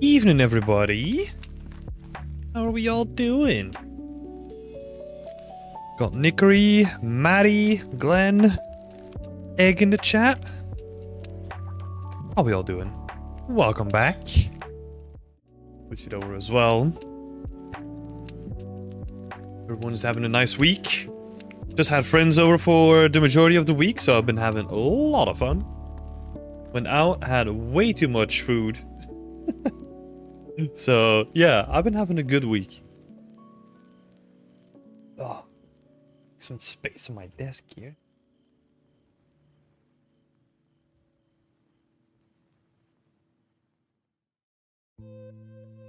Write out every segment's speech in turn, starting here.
Evening, everybody. How are we all doing? Got Nickery, Maddie, Glenn, Egg in the chat. How are we all doing? Welcome back. Push it over as well. Everyone's having a nice week. Just had friends over for the majority of the week, so I've been having a lot of fun. Went out, had way too much food. So, yeah, I've been having a good week. Oh, some space on my desk here.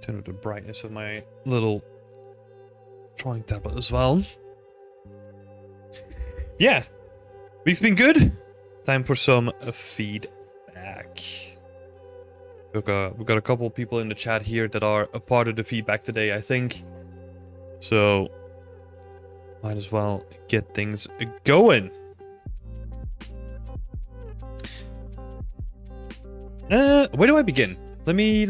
Turn up the brightness of my little drawing tablet as well. Yeah, week's been good. Time for some feedback. We've got a couple people in the chat here that are a part of the feedback today, I think. So, might as well get things going. Where do I begin? Let me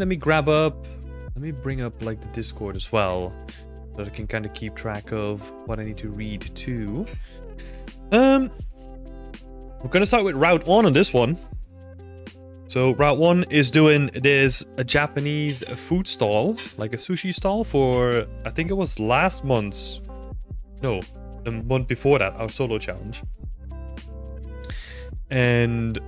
bring up like the Discord as well, so that I can kind of keep track of what I need to read too. We're gonna start with Route 1 on this one. So Route 1 is doing this a Japanese food stall, like a sushi stall for, I think it was last month's, no, the month before that, our solo challenge. And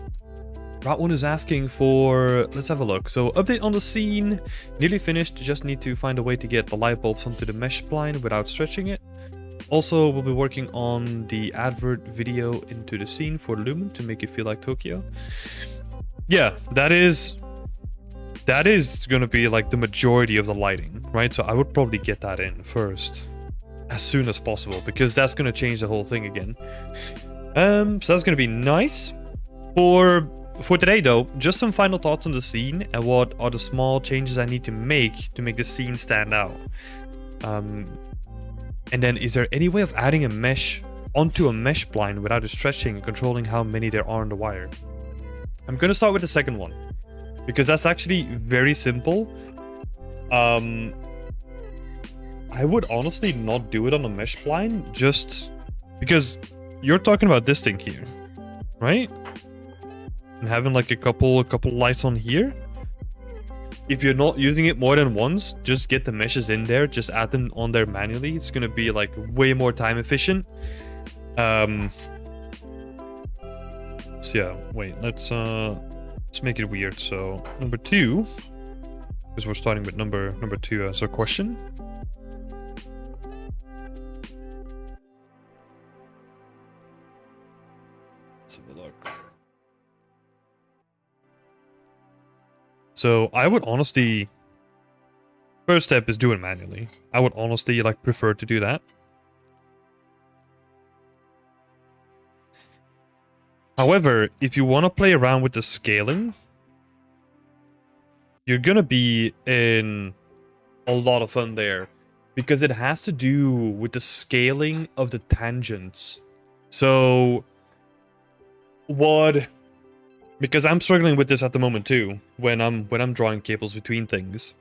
Route 1 is asking for, let's have a look. So update on the scene, nearly finished, just need to find a way to get the light bulbs onto the mesh spline without stretching it. Also, we'll be working on the advert video into the scene for Lumen to make it feel like Tokyo. Yeah, that is gonna be like the majority of the lighting, right? So I would probably get that in first, as soon as possible, because that's gonna change the whole thing again. So that's gonna be nice. For today though, just some final thoughts on the scene and what are the small changes I need to make the scene stand out. And then, is there any way of adding a mesh onto a mesh blind without it stretching and controlling how many there are on the wire? I'm gonna start with the second one, because that's actually very simple. I would honestly not do it on a mesh blind, just because you're talking about this thing here, right? And having like a couple lights on here. If you're not using it more than once, just get the meshes in there, just add them on there manually. It's gonna be like way more time efficient. So yeah, wait, let's make it weird. So number 2, because we're starting with number 2 as a question. Let's have a look. So I would honestly, first step is do it manually. I would honestly like prefer to do that. However, if you want to play around with the scaling, you're gonna be in a lot of fun there, because it has to do with the scaling of the tangents. So because I'm struggling with this at the moment too, when I'm drawing cables between things.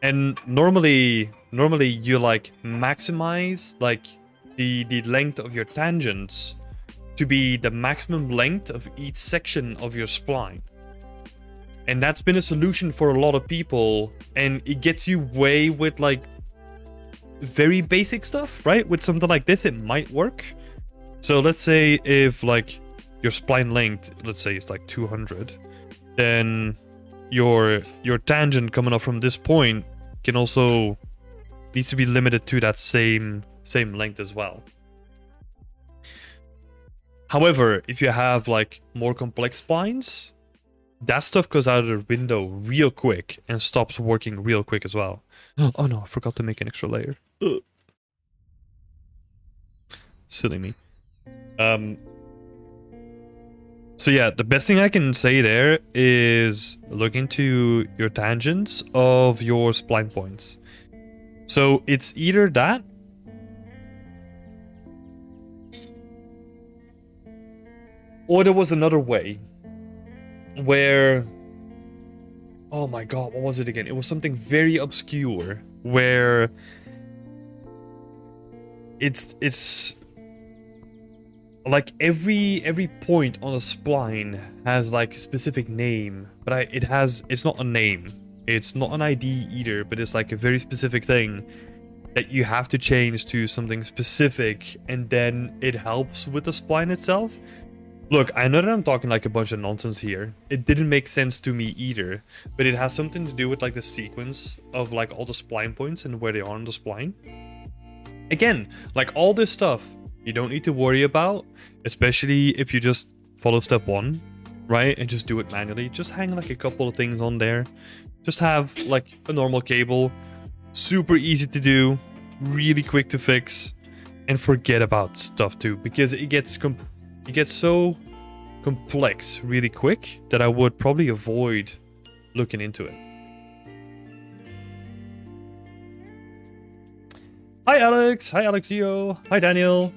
And normally you like maximize like the length of your tangents to be the maximum length of each section of your spline. And that's been a solution for a lot of people, and it gets you way with like very basic stuff, right? With something like this, it might work. So let's say if like your spline length, let's say it's like 200, then your tangent coming up from this point can also needs to be limited to that same length as well. However, if you have like more complex splines, that stuff goes out of the window real quick and stops working real quick as well. Oh no, I forgot to make an extra layer. Ugh. Silly me. So yeah, the best thing I can say there is look into your tangents of your spline points. So it's either that, or there was another way where Oh my god, what was it again? It was something very obscure where it's like every point on a spline has like a specific name, but it's not a name. It's not an ID either, but it's like a very specific thing that you have to change to something specific, and then it helps with the spline itself. Look, I know that I'm talking like a bunch of nonsense here. It didn't make sense to me either, but it has something to do with like the sequence of like all the spline points and where they are on the spline. Again, like all this stuff, you don't need to worry about, especially if you just follow step 1, right? And just do it manually. Just hang like a couple of things on there. Just have like a normal cable. Super easy to do, really quick to fix, and forget about stuff too, because it gets so complex really quick that I would probably avoid looking into it. Hi Alex, hi Alexio, hi Daniel.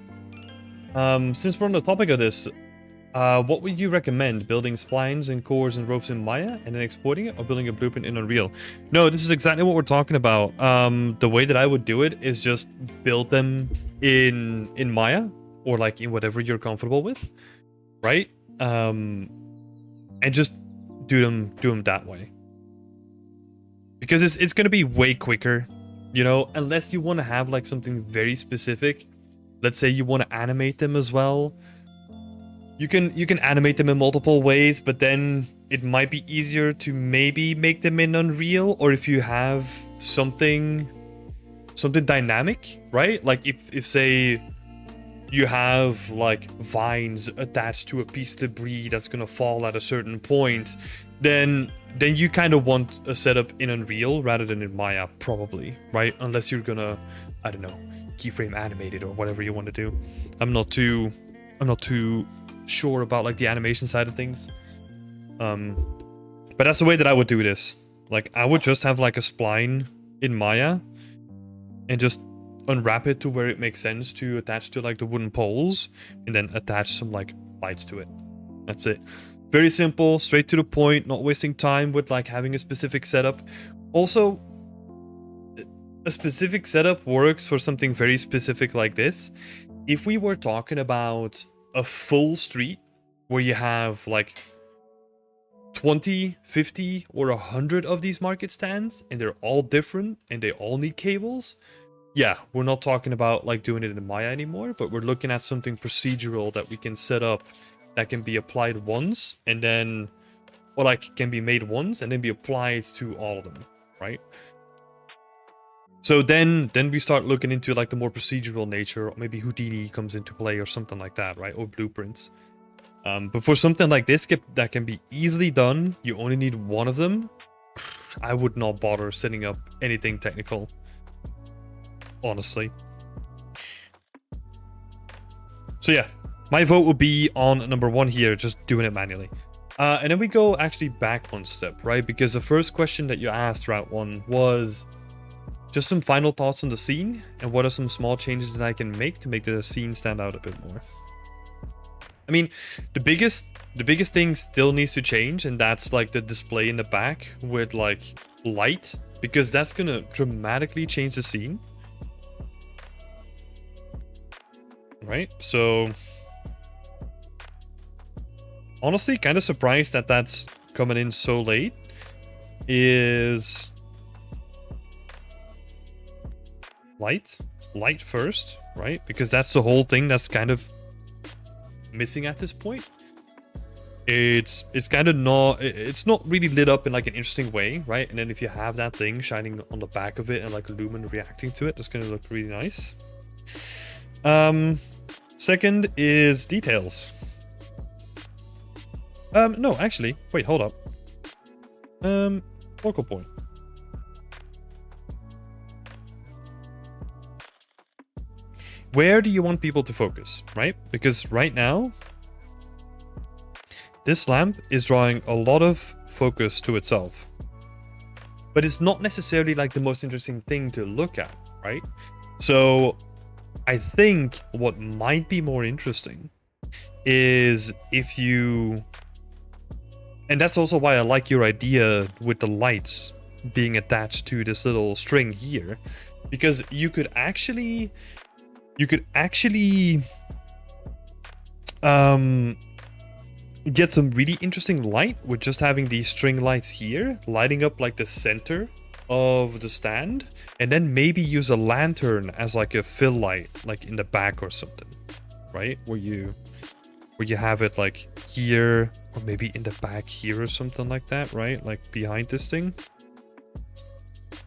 Since we're on the topic of this, what would you recommend? Building splines and cores and ropes in Maya and then exporting it, or building a blueprint in Unreal? No, this is exactly what we're talking about. The way that I would do it is just build them in Maya, or like in whatever you're comfortable with, right? And just do them that way. Because it's gonna be way quicker, you know, unless you want to have like something very specific. Let's say you want to animate them as well. You can animate them in multiple ways, but then it might be easier to maybe make them in Unreal, or if you have something dynamic, right? Like if say you have like vines attached to a piece of debris that's gonna fall at a certain point, then you kind of want a setup in Unreal rather than in Maya, probably, right? Unless you're gonna, I don't know, keyframe animate it or whatever you want to do. I'm not too sure about like the animation side of things. But that's the way that I would do this. Like I would just have like a spline in Maya and just unwrap it to where it makes sense to attach to like the wooden poles, and then attach some like lights to it. That's it. Very simple, straight to the point, not wasting time with like having a specific setup. Also, a specific setup works for something very specific like this. If we were talking about a full street where you have like 20, 50, or 100 of these market stands, and they're all different and they all need cables, yeah, we're not talking about like doing it in Maya anymore, but we're looking at something procedural that we can set up that can be applied once, and then, or like can be made once and then be applied to all of them, right? So then we start looking into like the more procedural nature, or maybe Houdini comes into play or something like that, right? Or blueprints. But for something like this that can be easily done, you only need one of them. I would not bother setting up anything technical, honestly. So yeah, my vote would be on number 1 here, just doing it manually. And then we go actually back one step, right? Because the first question that you asked, Route 1, was just some final thoughts on the scene, and what are some small changes that I can make to make the scene stand out a bit more. I mean, the biggest thing still needs to change, and that's like the display in the back with like light, because that's gonna dramatically change the scene. Right? So honestly, kind of surprised that that's coming in so late. Is light first, right? Because that's the whole thing that's kind of missing at this point. It's kind of it's not really lit up in like an interesting way, right? And then if you have that thing shining on the back of it and like a lumen reacting to it, that's gonna look really nice. Second is details. No, actually, wait, hold up. Focal point. Where do you want people to focus, right? Because right now, this lamp is drawing a lot of focus to itself. But it's not necessarily like the most interesting thing to look at, right? So I think what might be more interesting is if you... And that's also why I like your idea with the lights being attached to this little string here, because you could actually get some really interesting light with just having these string lights here lighting up like the center of the stand, and then maybe use a lantern as like a fill light like in the back or something, right? Where you have it like here, or maybe in the back here or something like that, right? Like behind this thing.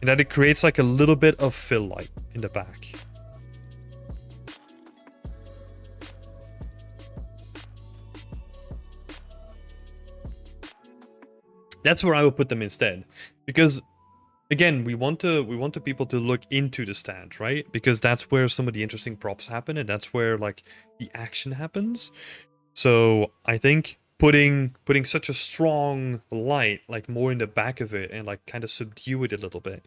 And that it creates like a little bit of fill light in the back. That's where I would put them instead. Because again, we want the people to look into the stand, right? Because that's where some of the interesting props happen, and that's where like the action happens. So I think putting such a strong light like more in the back of it and like kind of subdue it a little bit,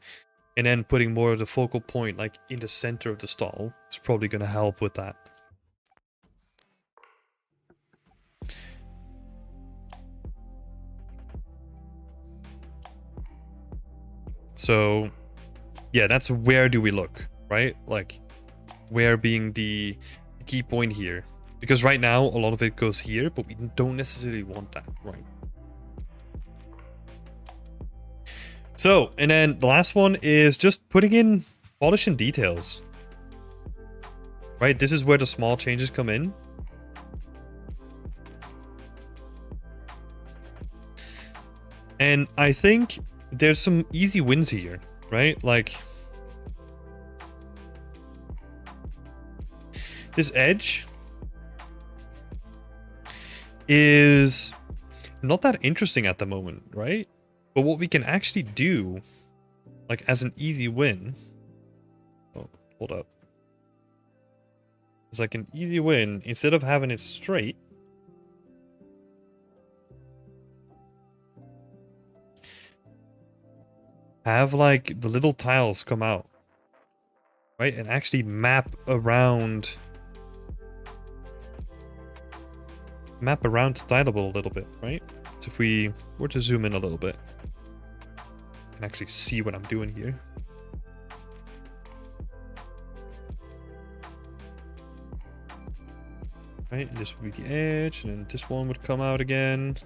and then putting more of the focal point like in the center of the stall is probably going to help with that. So yeah, that's where do we look, right? Like where being the key point here. Because right now, a lot of it goes here, but we don't necessarily want that, right? So, and then the last one is just putting in polish and details. Right, this is where the small changes come in. And I think there's some easy wins here, right? Like this edge is not that interesting at the moment, right? But what we can actually do, like as an easy win, oh, hold up. It's like an easy win, instead of having it straight, have like the little tiles come out, right? And actually map around the tileable a little bit, right? So if we were to zoom in a little bit, you can actually see what I'm doing here. Right, this would be the edge, and then this one would come out again.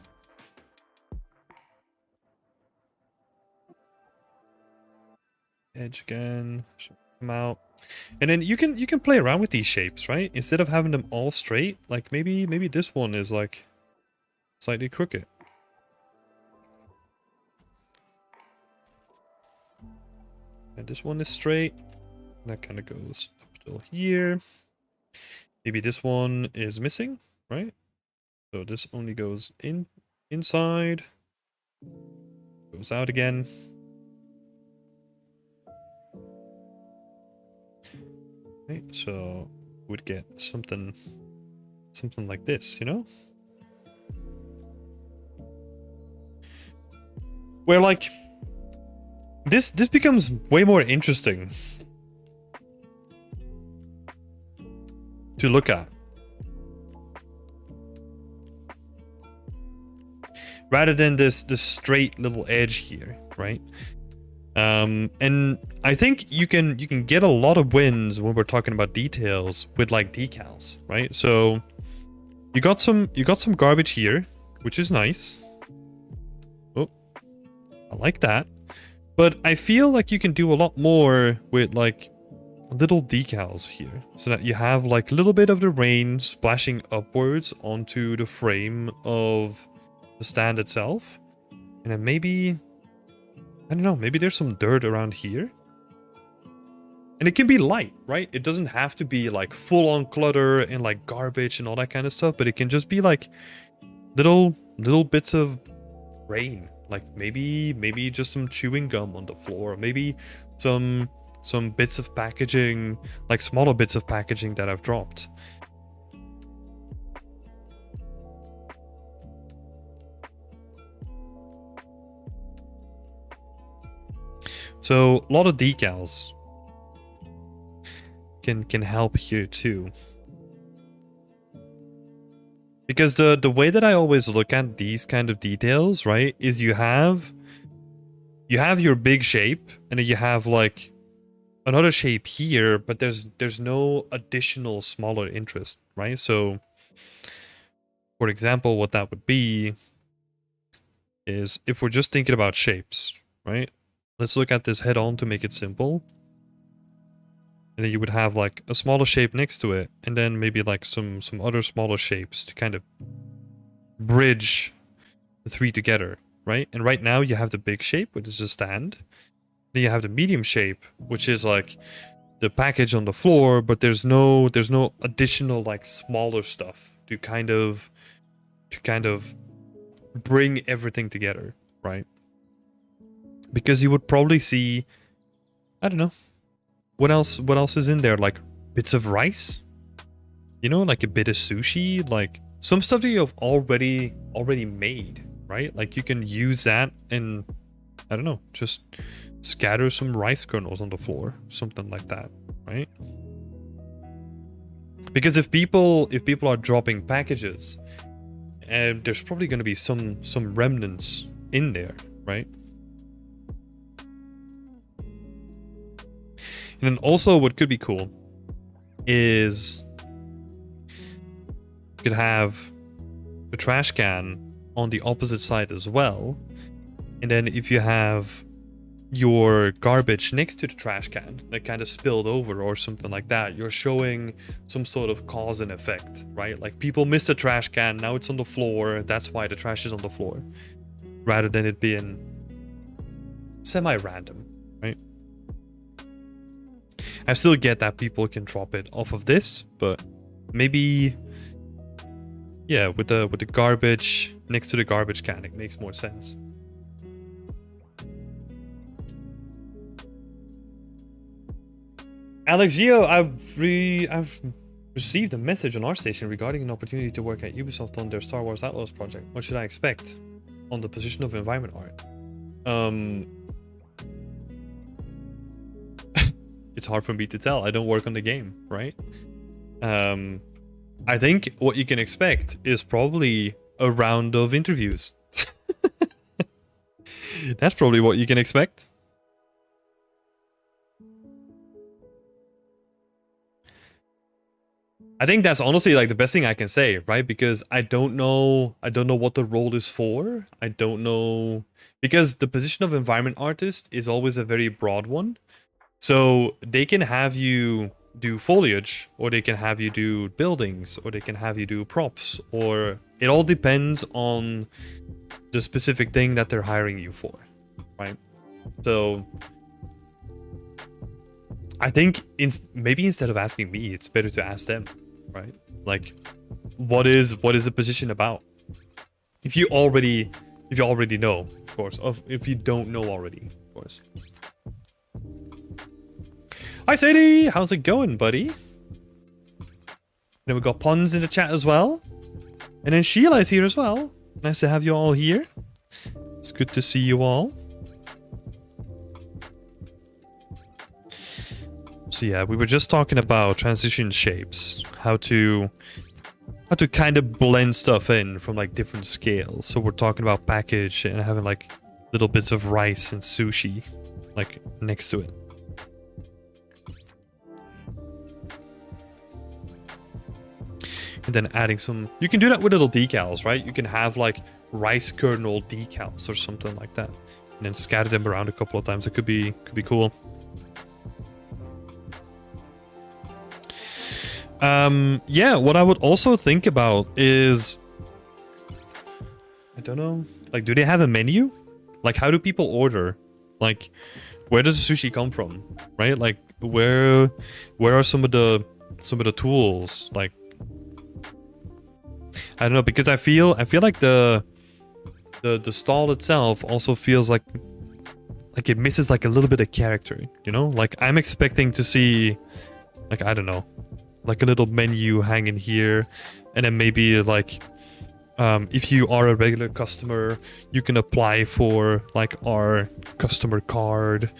Edge again, should come out. And then you can play around with these shapes, right? Instead of having them all straight, like maybe this one is like slightly crooked. And this one is straight. That kind of goes up till here. Maybe this one is missing, right? So this only goes inside, goes out again. Right, so we'd get something like this, you know? Where like this becomes way more interesting to look at, rather than this straight little edge here, right? And I think you can get a lot of wins when we're talking about details with like decals, right? So you got some garbage here, which is nice. Oh, I like that. But I feel like you can do a lot more with like little decals here, so that you have like a little bit of the rain splashing upwards onto the frame of the stand itself. And then maybe, I don't know, maybe there's some dirt around here. And it can be light, right? It doesn't have to be like full on clutter and like garbage and all that kind of stuff, but it can just be like little bits of rain. Like maybe just some chewing gum on the floor, maybe some bits of packaging, like smaller bits of packaging that I've dropped. So a lot of decals can help here too. Because the way that I always look at these kind of details, right, is you have your big shape, and then you have like another shape here, but there's no additional smaller interest, right? So, for example, what that would be is if we're just thinking about shapes, right? Let's look at this head on to make it simple. And then you would have like a smaller shape next to it, and then maybe like some other smaller shapes to kind of bridge the three together, right? And right now you have the big shape, which is a stand. Then you have the medium shape, which is like the package on the floor, but there's no additional like smaller stuff to kind of bring everything together, right? Because you would probably see, I don't know, what else is in there? Like bits of rice, you know, like a bit of sushi, like some stuff that you have already made, right? Like you can use that and, I don't know, just scatter some rice kernels on the floor, something like that, right? Because if people are dropping packages, and there's probably going to be some remnants in there, right? And then also what could be cool is you could have a trash can on the opposite side as well. And then if you have your garbage next to the trash can that kind of spilled over or something like that, you're showing some sort of cause and effect, right? Like people missed the trash can, now it's on the floor, that's why the trash is on the floor, rather than it being semi-random, right? I still get that people can drop it off of this, but maybe, yeah, with the garbage next to the garbage can, it makes more sense. Alex Gio, I've received a message on our station regarding an opportunity to work at Ubisoft on their Star Wars Outlaws project. What should I expect on the position of environment art? It's hard for me to tell. I don't work on the game, right? I think what you can expect is probably a round of interviews. That's probably what you can expect. I think that's honestly like the best thing I can say, right? Because I don't know what the role is for. I don't know, because the position of environment artist is always a very broad one. So they can have you do foliage, or they can have you do buildings, or they can have you do props, or it all depends on the specific thing that they're hiring you for, right? So I think maybe instead of asking me, it's better to ask them, right? Like, what is the position about? If you already know, of course. If you don't know already, of course. Hi Sadie, how's it going, buddy? Then we got Pons in the chat as well, and then Sheila is here as well. Nice to have you all here. It's good to see you all. So yeah, we were just talking about transition shapes, how to kind of blend stuff in from like different scales. So we're talking about package and having like little bits of rice and sushi like next to it. And then adding some, you can do that with little decals, right? You can have like rice kernel decals or something like that, and then scatter them around a couple of times. It could be cool. Yeah, what I would also think about is, I don't know, like, do they have a menu? Like, how do people order? Like, where does the sushi come from, right? Like, where are some of the tools? Like, I don't know, because I feel like the stall itself also feels like it misses like a little bit of character, you know? Like, I'm expecting to see, like, I don't know, like a little menu hanging here, and then maybe like, if you are a regular customer, you can apply for like our customer card,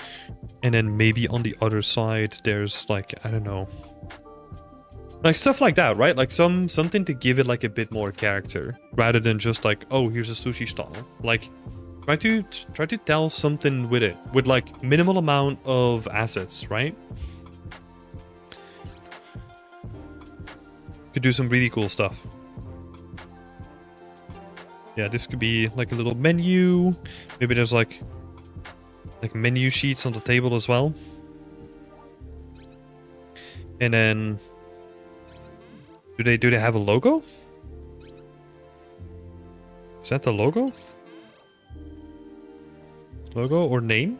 and then maybe on the other side there's like, I don't know, Like stuff like that, right? Like something to give it like a bit more character rather than just like, oh, here's a sushi stall. Like try to tell something with it with like minimal amount of assets, right? Could do some really cool stuff. Yeah, this could be like a little menu. Maybe there's like menu sheets on the table as well. And then do they have a logo? Is that the logo? Logo or name?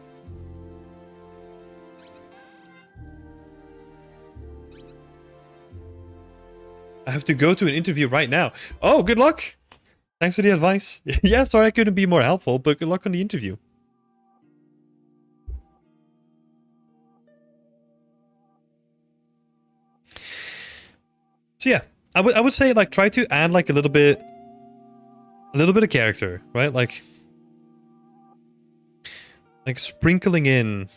I have to go to an interview right now. Oh, good luck. Thanks for the advice. Yeah, sorry I couldn't be more helpful, but good luck on the interview. So yeah, I would say like try to add like a little bit of character, right? Like sprinkling in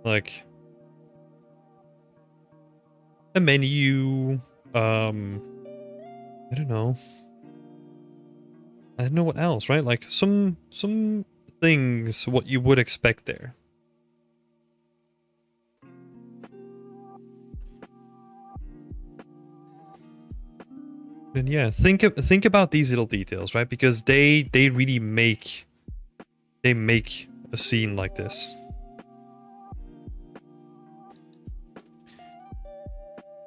like a menu. I don't know. I don't know what else, right? Like some things what you would expect there. And yeah, think about these little details, right? Because they really make a scene like this.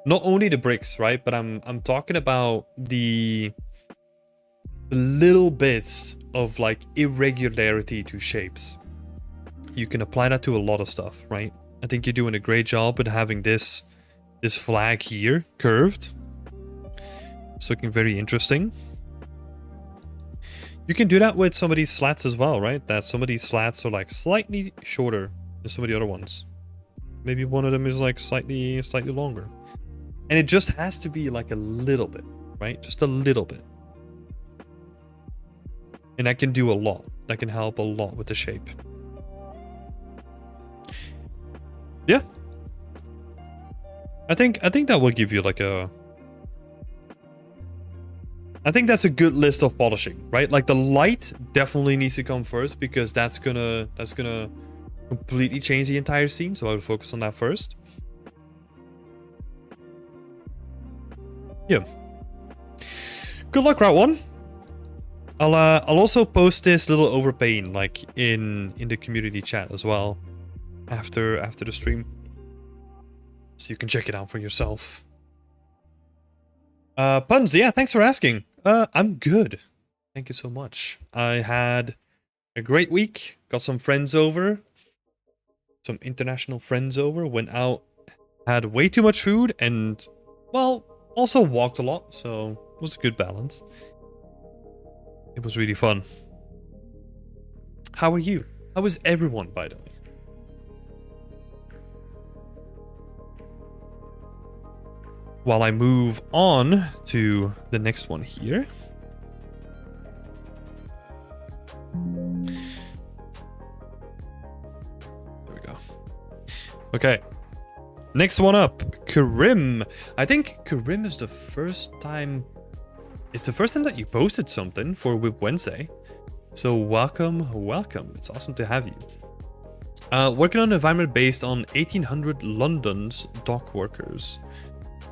Not only the bricks, right? But I'm talking about the little bits of like irregularity to shapes. You can apply that to a lot of stuff, right? I think you're doing a great job with having this flag here curved. It's looking very interesting. You can do that with some of these slats as well, right? That some of these slats are like slightly shorter than some of the other ones. Maybe one of them is like slightly longer. And it just has to be like a little bit, right? Just a little bit. And that can do a lot. That can help a lot with the shape. Yeah. I think that will give you like a... I think that's a good list of polishing, right? Like the light definitely needs to come first because that's gonna completely change the entire scene. So I would focus on that first. Yeah. Good luck, Route 1. I'll also post this little overpaint like in the community chat as well after the stream, so you can check it out for yourself. Puns, yeah, thanks for asking. I'm good. Thank you so much. I had a great week. Got some friends over. Some international friends over. Went out. Had way too much food and, well, also walked a lot. So it was a good balance. It was really fun. How are you? How is everyone, by the way? While I move on to the next one here. There we go. Okay. Next one up, Karim. I think Karim is the first time... It's the first time that you posted something for WIP Wednesday. So welcome. It's awesome to have you. Working on an environment based on 1800 London's dock workers.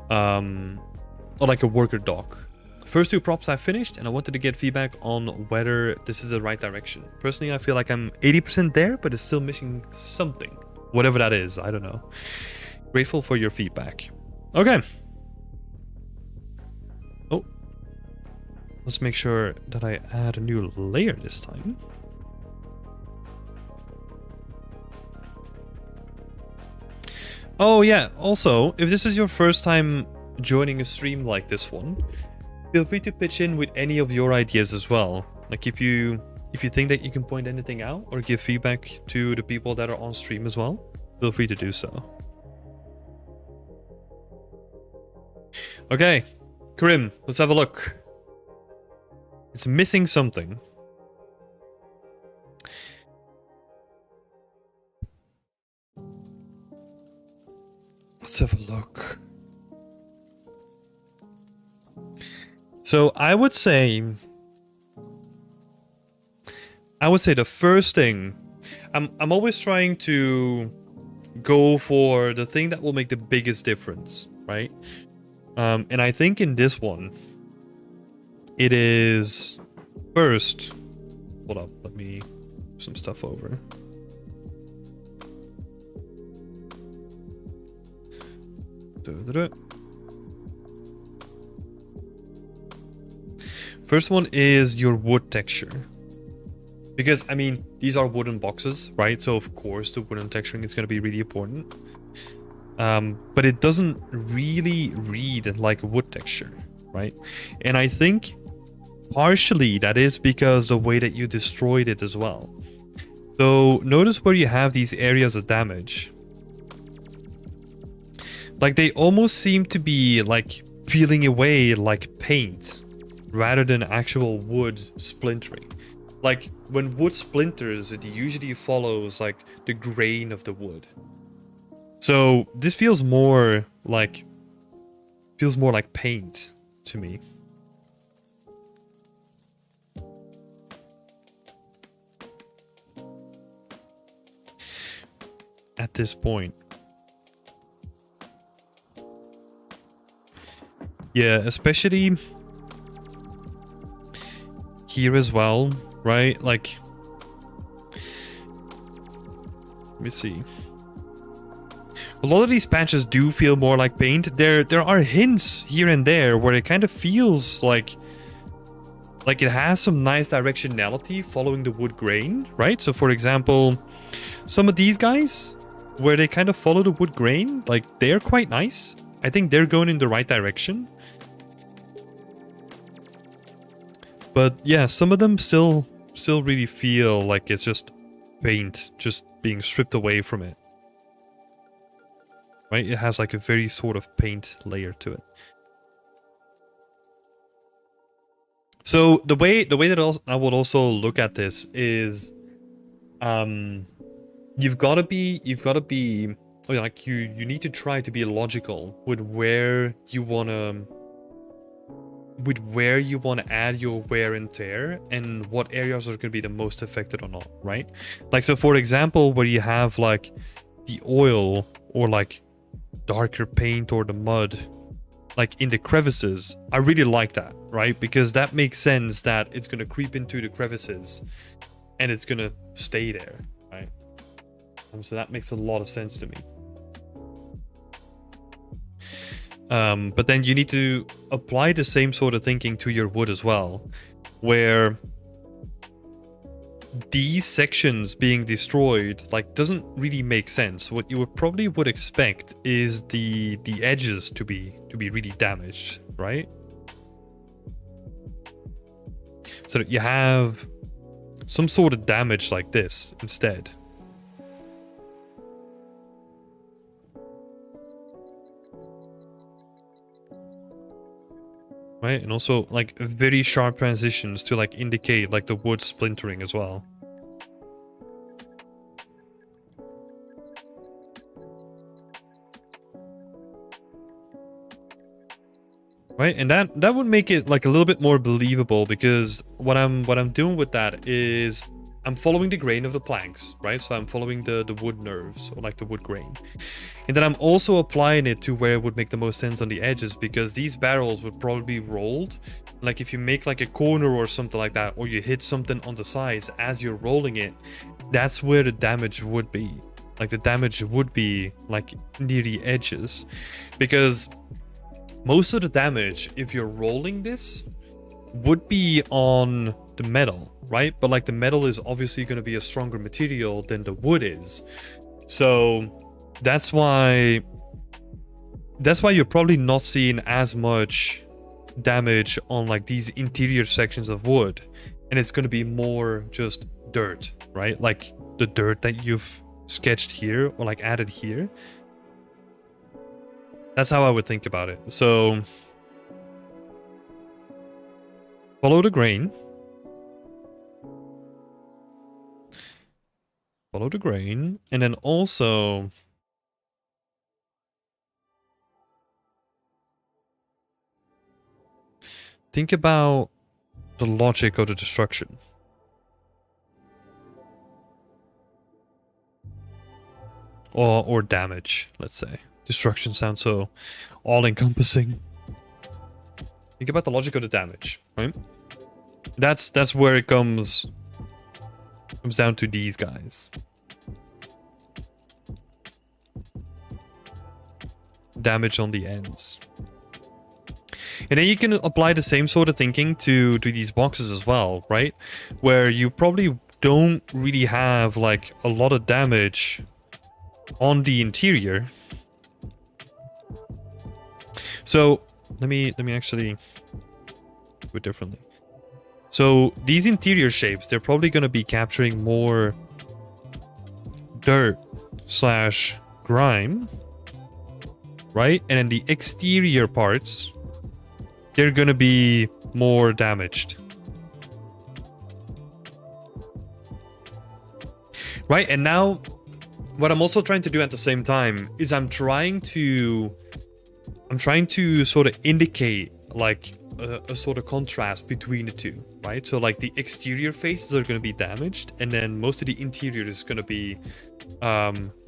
Or like a worker dock. First two props I finished and I wanted to get feedback on whether this is the right direction. Personally, I feel like I'm 80% there, but it's still missing something. Whatever that is, I don't know. Grateful for your feedback. Okay. Oh. Let's make sure that I add a new layer this time. Oh yeah, also, if this is your first time joining a stream like this one, feel free to pitch in with any of your ideas as well. Like if you think that you can point anything out or give feedback to the people that are on stream as well, feel free to do so. Okay, Karim, let's have a look. It's missing something. Let's have a look. So I would say the first thing, I'm always trying to go for the thing that will make the biggest difference, right? And I think in this one, it is first. Hold up, let me move some stuff over. First one is your wood texture. Because, I mean, these are wooden boxes, right? So, of course, the wooden texturing is going to be really important. But it doesn't really read like a wood texture, right? And I think partially that is because the way that you destroyed it as well. So, notice where you have these areas of damage. Like, they almost seem to be, like, peeling away like paint rather than actual wood splintering. Like, when wood splinters, it usually follows, like, the grain of the wood. So, this feels more like paint to me. At this point. Yeah, especially here as well, right? Like, let me see. A lot of these patches do feel more like paint. There are hints here and there where it kind of feels like it has some nice directionality following the wood grain, right? So for example, some of these guys where they kind of follow the wood grain, like they're quite nice. I think they're going in the right direction. But yeah, some of them still really feel like it's just paint just being stripped away from it. Right? It has like a very sort of paint layer to it. So the way that I would also look at this is you've got to be like you need to try to be logical with where you want to add your wear and tear and what areas are going to be the most affected or not, right? Like, so for example, where you have like the oil or like darker paint or the mud like in the crevices, I really like that, right? Because that makes sense that it's going to creep into the crevices and it's going to stay there, right? So that makes a lot of sense to me. But then you need to apply the same sort of thinking to your wood as well, where these sections being destroyed like doesn't really make sense. What you probably would expect is the edges to be really damaged, right? So that you have some sort of damage like this instead. Right, and also like very sharp transitions to like indicate like the wood splintering as well. Right, and that would make it like a little bit more believable, because what I'm doing with that is I'm following the grain of the planks, right? So I'm following the wood nerves, or like the wood grain. And then I'm also applying it to where it would make the most sense on the edges, because these barrels would probably be rolled. Like if you make like a corner or something like that, or you hit something on the sides as you're rolling it, that's where the damage would be. Like the damage would be like near the edges, because most of the damage, if you're rolling this, would be on the metal, right? But like the metal is obviously going to be a stronger material than the wood is. So that's why you're probably not seeing as much damage on like these interior sections of wood. And it's going to be more just dirt, right? Like the dirt that you've sketched here or like added here. That's how I would think about it. So follow the grain. Follow the grain. And then also think about the logic of the destruction. Or damage, let's say. Destruction sounds so all-encompassing. Think about the logic of the damage, right? That's where it comes down to these guys. Damage on the ends. And then you can apply the same sort of thinking to these boxes as well, right? Where you probably don't really have like a lot of damage on the interior. So let me actually do it differently. So these interior shapes, they're probably going to be capturing more dirt / grime, right? And then the exterior parts, they're going to be more damaged. Right? And now what I'm also trying to do at the same time is I'm trying to sort of indicate like a sort of contrast between the two, right? So like the exterior faces are going to be damaged, and then most of the interior is going to be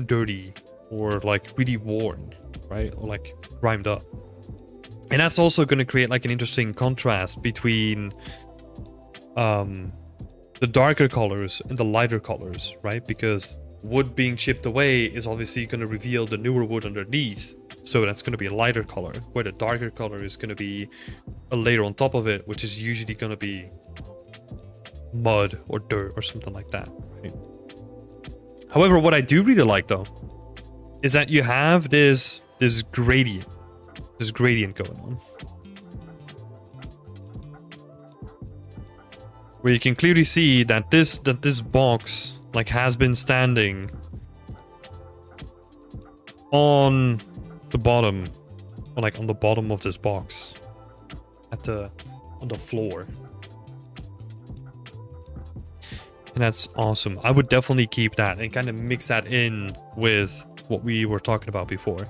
dirty or like really worn, right? Or like grimed up. And that's also going to create like an interesting contrast between the darker colors and the lighter colors, right? Because wood being chipped away is obviously going to reveal the newer wood underneath. So that's going to be a lighter color, where the darker color is going to be a layer on top of it, which is usually going to be mud or dirt or something like that, right? However, what I do really like though is that you have this gradient going on, where you can clearly see that this box like has been standing on the bottom, or like on the bottom of this box, on the floor. And that's awesome. I would definitely keep that and kind of mix that in with what we were talking about before.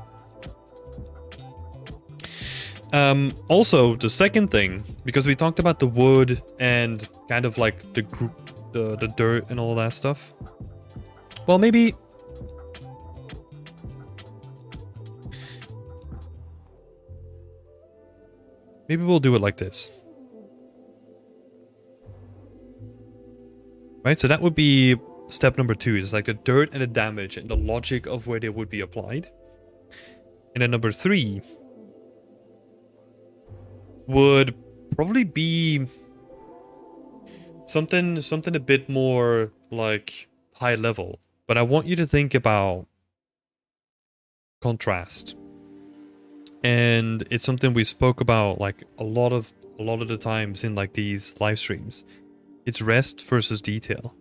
Also, the second thing, because we talked about the wood and kind of like the dirt and all that stuff. Well, maybe we'll do it like this. Right, so that would be step number 2, is like the dirt and the damage and the logic of where they would be applied. And then number 3 would probably be something a bit more like high level. But I want you to think about contrast. And it's something we spoke about like a lot of the times in like these live streams. It's rest versus detail.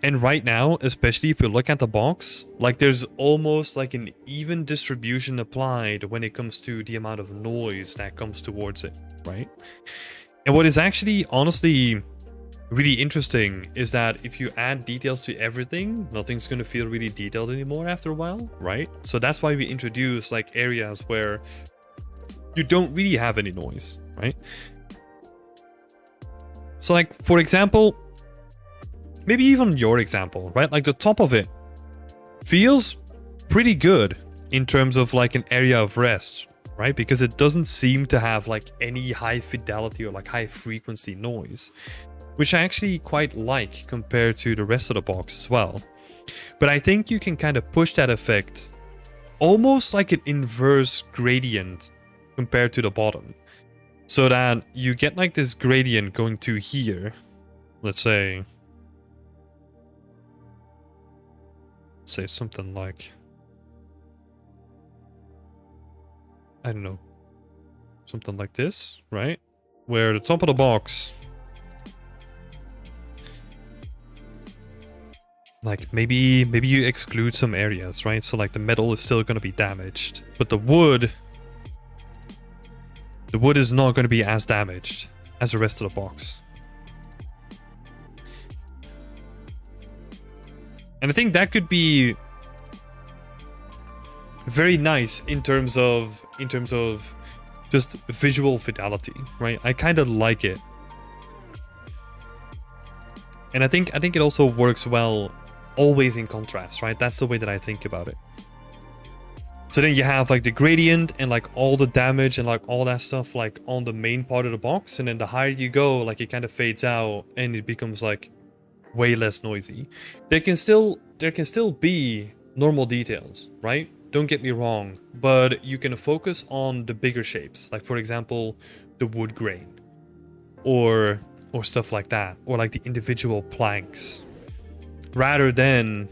And right now, especially if you look at the box, like there's almost like an even distribution applied when it comes to the amount of noise that comes towards it, right? And what is actually honestly really interesting is that if you add details to everything, nothing's going to feel really detailed anymore after a while, right? So that's why we introduce like areas where you don't really have any noise, right? So like, for example, maybe even your example, right? Like the top of it feels pretty good in terms of like an area of rest, right? Because it doesn't seem to have like any high fidelity or like high frequency noise, which I actually quite like compared to the rest of the box as well. But I think you can kind of push that effect almost like an inverse gradient compared to the bottom, so that you get like this gradient going to here. Let's say something like, I don't know, something like this, right? Where the top of the box, like maybe you exclude some areas, right? So like the metal is still going to be damaged, but the wood is not going to be as damaged as the rest of the box. And I think that could be very nice in terms of just visual fidelity, right? I kind of like it. And I think it also works well always in contrast, right? That's the way that I think about it. So then you have like the gradient and like all the damage and like all that stuff like on the main part of the box, and then the higher you go, like it kind of fades out and it becomes like way less noisy. There can still be normal details, right? Don't get me wrong, but you can focus on the bigger shapes, like for example, the wood grain or stuff like that, or like the individual planks, rather than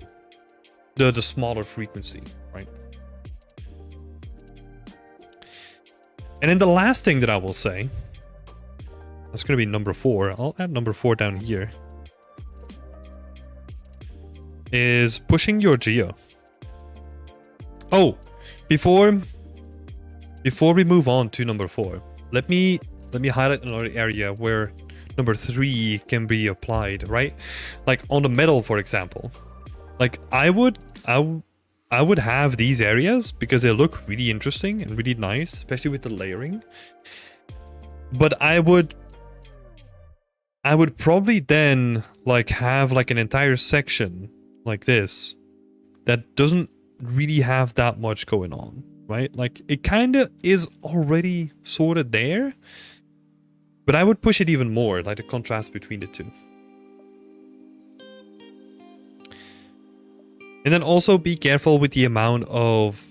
the smaller frequency, right? And then the last thing that I will say, that's going to be number 4. I'll add number 4 down here, is pushing your geo. Oh, before we move on to number 4, let me highlight another area where number 3 can be applied, right? Like on the metal, for example. Like I would have these areas because they look really interesting and really nice, especially with the layering. But I would probably then like have like an entire section like this that doesn't really have that much going on, right? Like it kind of is already sort of there, but I would push it even more, like the contrast between the two. And then also be careful with the amount of,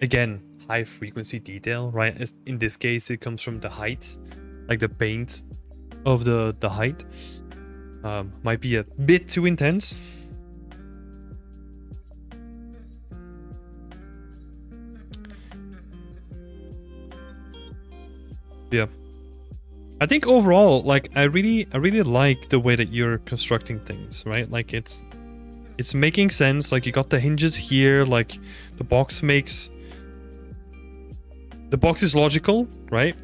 again, high frequency detail, right? In this case, it comes from the height, like the paint of the height. Might be a bit too intense. Yeah. I think overall, like I really like the way that you're constructing things, right? Like it's making sense. Like you got the hinges here, like the box is logical, right?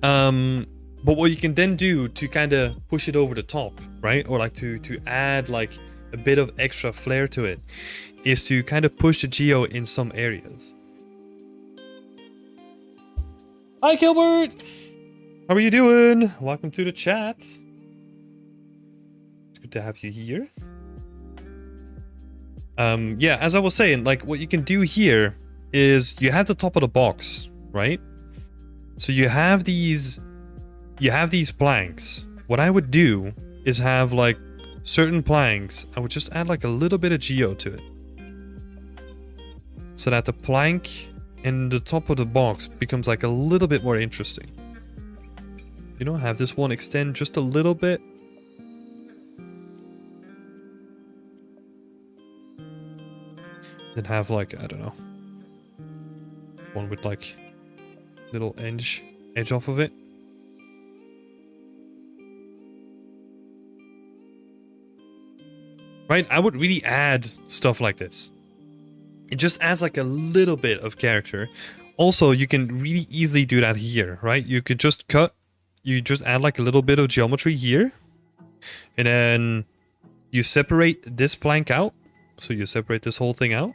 But what you can then do to kind of push it over the top, right? Or like to add like a bit of extra flair to it, is to kind of push the geo in some areas. Hi Gilbert! How are you doing? Welcome to the chat. It's good to have you here. Yeah, as I was saying, like what you can do here is you have the top of the box, right? So you have these planks. What I would do is have like certain planks, I would just add like a little bit of geo to it, so that the plank and the top of the box becomes like a little bit more interesting. You know, have this one extend just a little bit. Then have like, I don't know, one with like little edge off of it. Right? I would really add stuff like this. It just adds like a little bit of character. Also, you can really easily do that here, right? You could just you just add like a little bit of geometry here. And then you separate this plank out. So you separate this whole thing out.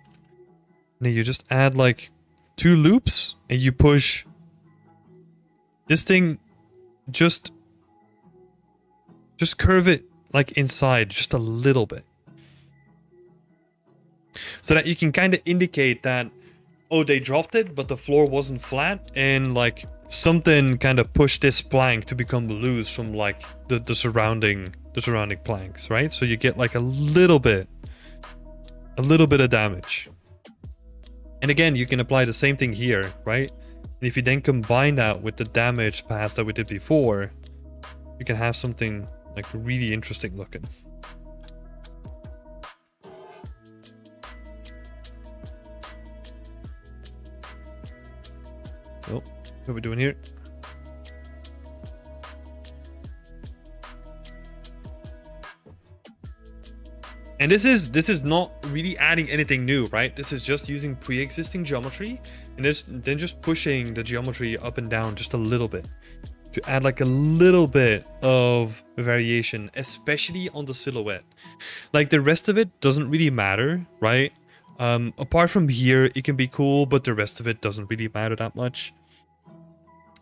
And then you just add like 2 loops and you push this thing, just curve it like inside just a little bit. So that you can kind of indicate that, oh, they dropped it, but the floor wasn't flat, and like something kind of pushed this plank to become loose from like the surrounding planks, right? So you get like a little bit of damage. And again, you can apply the same thing here, right? And if you then combine that with the damage pass that we did before, you can have something like really interesting looking. Oh, what are we doing here? And this is not really adding anything new, right? This is just using pre-existing geometry and then just pushing the geometry up and down just a little bit to add like a little bit of variation, especially on the silhouette. Like the rest of it doesn't really matter, right? Apart from here, it can be cool, but the rest of it doesn't really matter that much.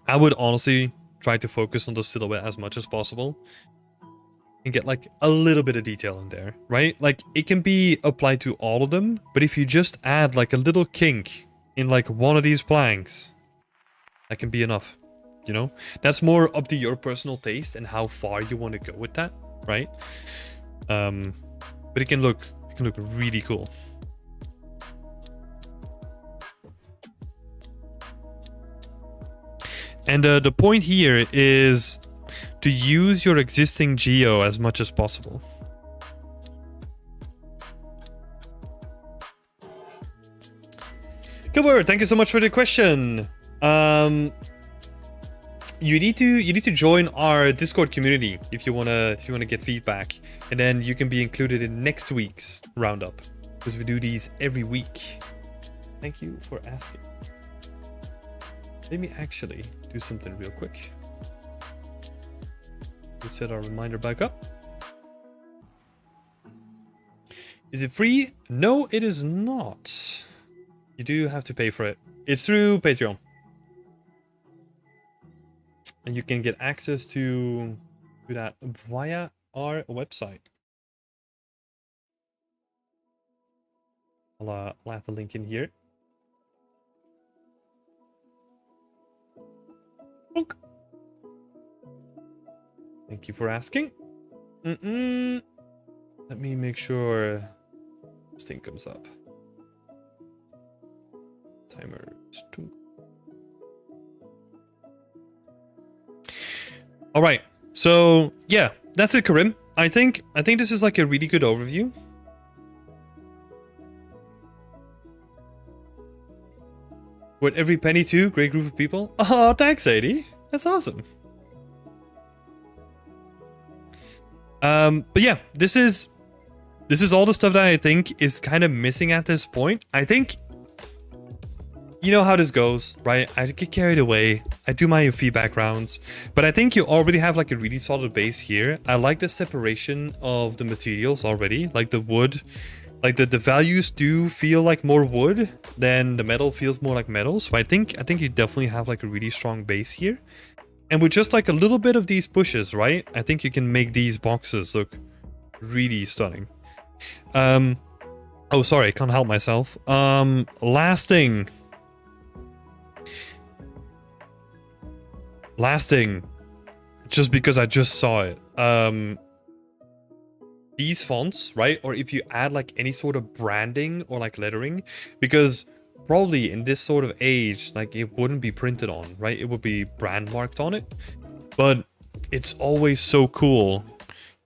I would honestly try to focus on the silhouette as much as possible and get like a little bit of detail in there, right? Like it can be applied to all of them, but if you just add like a little kink in like one of these planks, that can be enough, you know? That's more up to your personal taste and how far you want to go with that, right? But it can look really cool. And the point here is to use your existing geo as much as possible. Good word. Thank you so much for the question. You need to join our Discord community if you wanna get feedback, and then you can be included in next week's roundup because we do these every week. Thank you for asking. Let me actually do something real quick. Let's set our reminder back up. Is it free? No, it is not. You do have to pay for it. It's through Patreon. And you can get access to that via our website. I'll have the link in here. Bonk. Thank you for asking. Let me make sure this thing comes up. Timer. All right. So yeah, that's it, Karim. I think this is like a really good overview. Worth every penny too. Great group of people. Oh, thanks, Sadie. That's awesome. But yeah, this is all the stuff that I think is kind of missing at this point. I think you know how this goes, right? I get carried away. I do my feedback rounds, but I think you already have like a really solid base here. I like the separation of the materials already, like the wood. Like the values do feel like more wood than the metal feels more like metal. So I think you definitely have like a really strong base here. And with just like a little bit of these pushes, right? I think you can make these boxes look really stunning. Oh, sorry, I can't help myself. Last thing, just because I just saw it. These fonts, right? Or if you add like any sort of branding or like lettering, because probably in this sort of age, like it wouldn't be printed on, right? It would be brand marked on it. But it's always so cool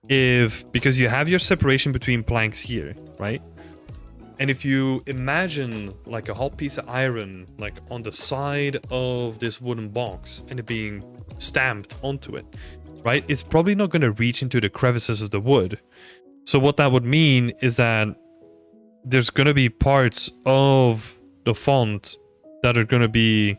because you have your separation between planks here, right? And if you imagine like a hot piece of iron like on the side of this wooden box and it being stamped onto it, right? It's probably not going to reach into the crevices of the wood. So what that would mean is that there's going to be parts of the font that are going to be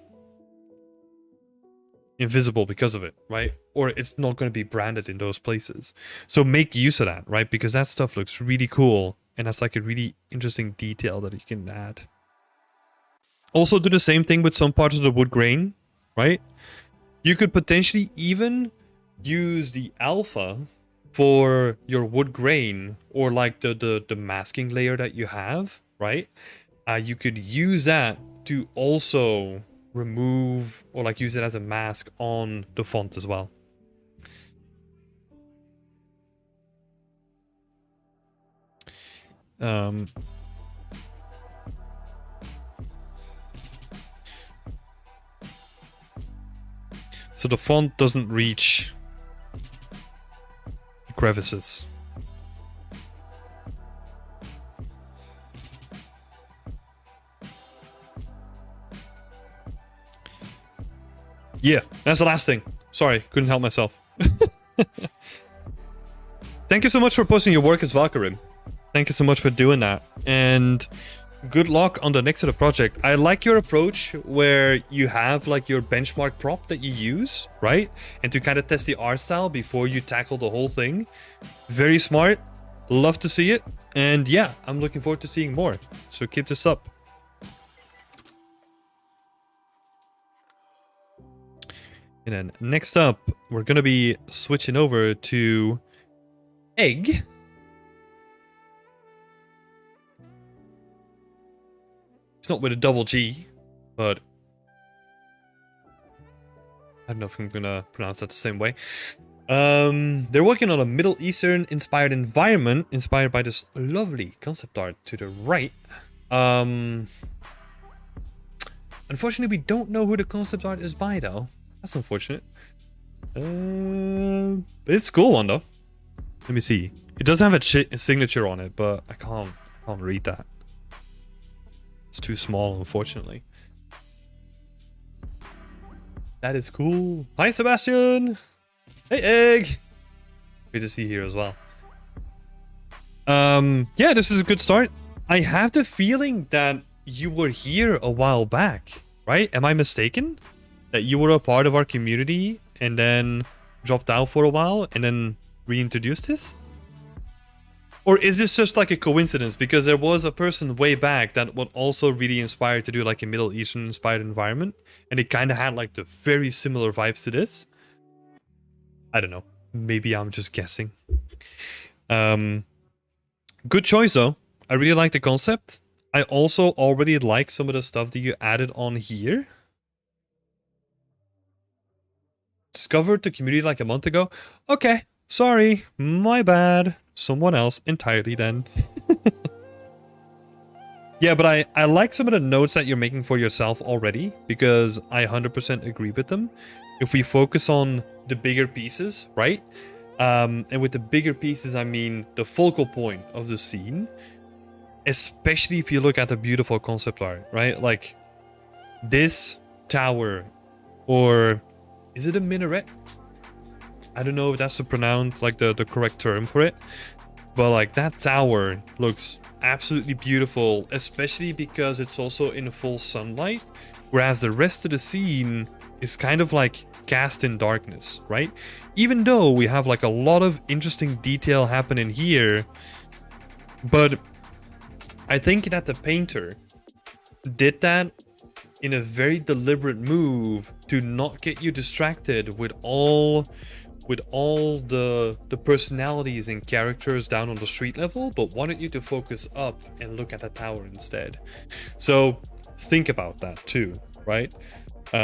invisible because of it, right? Or it's not going to be branded in those places. So make use of that, right? Because that stuff looks really cool. And that's like a really interesting detail that you can add. Also do the same thing with some parts of the wood grain, right? You could potentially even use the alpha for your wood grain or like the masking layer that you have, right? You could use that to also remove or like use it as a mask on the font as well. So the font doesn't reach the crevices. Yeah, that's the last thing. Sorry, couldn't help myself. Thank you so much for posting your work as well, Karim. Thank you so much for doing that. And good luck on the next of the project. I like your approach where you have like your benchmark prop that you use, right? And to kind of test the art style before you tackle the whole thing. Very smart. Love to see it. And yeah, I'm looking forward to seeing more. So keep this up. And then next up, we're going to be switching over to egg. It's not with a double G, but I don't know if I'm going to pronounce that the same way. They're working on a Middle Eastern inspired environment inspired by this lovely concept art to the right. Unfortunately, we don't know who the concept art is by, though. That's unfortunate. But it's a cool one, though. Let me see. It does have a signature on it, but I can't read that. It's too small, unfortunately. That is cool. Hi, Sebastian. Hey, Egg. Good to see you here as well. Yeah, this is a good start. I have the feeling that you were here a while back, right? Am I mistaken? That you were a part of our community and then dropped out for a while and then reintroduced this? Or is this just like a coincidence? Because there was a person way back that was also really inspired to do like a Middle Eastern inspired environment. And it kind of had like the very similar vibes to this. I don't know. Maybe I'm just guessing. Good choice though. I really like the concept. I also already like some of the stuff that you added on here. Discovered the community like a month ago. Okay, sorry, my bad. Someone else entirely then. Yeah, but I like some of the notes that you're making for yourself already, because I 100% agree with them. If we focus on the bigger pieces, right? And with the bigger pieces, I mean the focal point of the scene. Especially if you look at the beautiful concept art, right? Like this tower, or is it a minaret? I don't know if that's the correct term for it. But like that tower looks absolutely beautiful, especially because it's also in full sunlight. Whereas the rest of the scene is kind of like cast in darkness, right? Even though we have like a lot of interesting detail happening here. But I think that the painter did that in a very deliberate move to not get you distracted with all the personalities and characters down on the street level, but wanted you to focus up and look at the tower instead. So think about that too, right?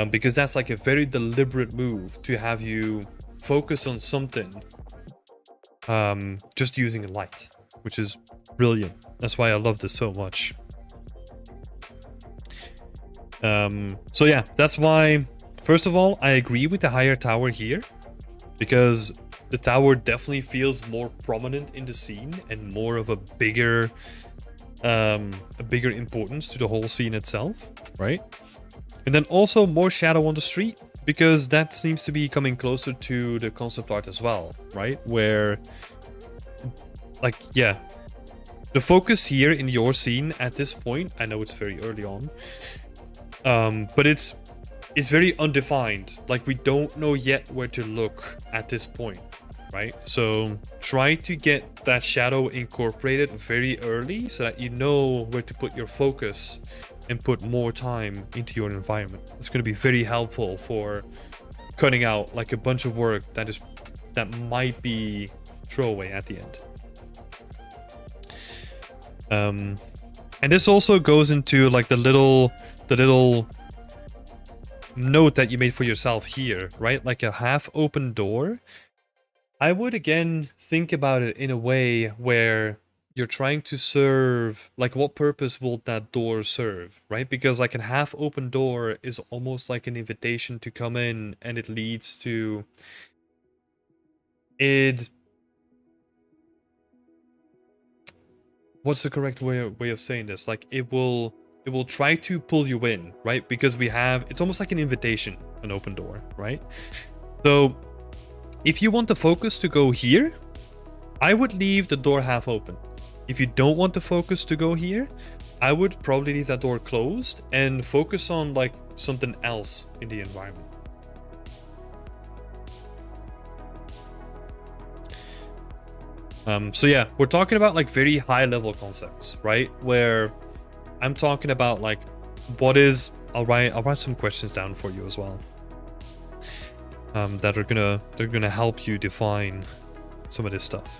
Because that's like a very deliberate move to have you focus on something just using light, which is brilliant. That's why I love this so much. So yeah, that's why, first of all, I agree with the higher tower here, because the tower definitely feels more prominent in the scene and more of a bigger importance to the whole scene itself, right? And then also more shadow on the street, because that seems to be coming closer to the concept art as well, right? Where, like, yeah, the focus here in your scene at this point, I know it's very early on, but it's very undefined. Like, we don't know yet where to look at this point, right? So try to get that shadow incorporated very early so that you know where to put your focus and put more time into your environment. It's going to be very helpful for cutting out like a bunch of work that might be throwaway at the end. And this also goes into like the little note that you made for yourself here, right? Like a half open door. I would again think about it in a way where you're trying to serve, like, what purpose will that door serve, right? Because like a half open door is almost like an invitation to come in, and it leads to it. What's the correct way of saying this? Like, it will try to pull you in, right? Because it's almost like an invitation, an open door, right? So if you want the focus to go here, I would leave the door half open. If you don't want the focus to go here, I would probably leave that door closed and focus on like something else in the environment. So yeah, we're talking about like very high level concepts, right? Where I'm talking about like what is, I'll write some questions down for you as well. That they're gonna help you define some of this stuff.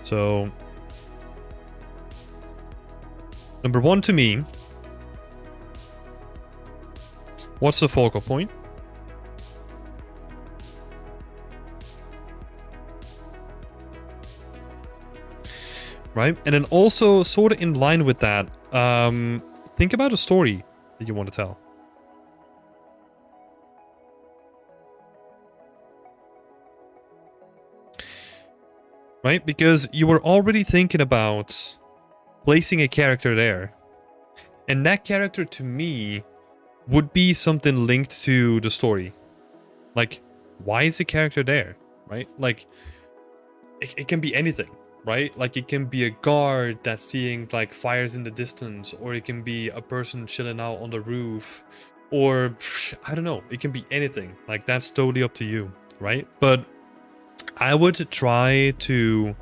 So number one to me, what's the focal point? Right? And then also sort of in line with that, think about a story that you want to tell. Right? Because you were already thinking about placing a character there. And that character to me would be something linked to the story. Like, why is the character there? Right? Like, it can be anything. Right? Like it can be a guard that's seeing like fires in the distance, or it can be a person chilling out on the roof, or I don't know, it can be anything. Like that's totally up to you, right? But I would try to,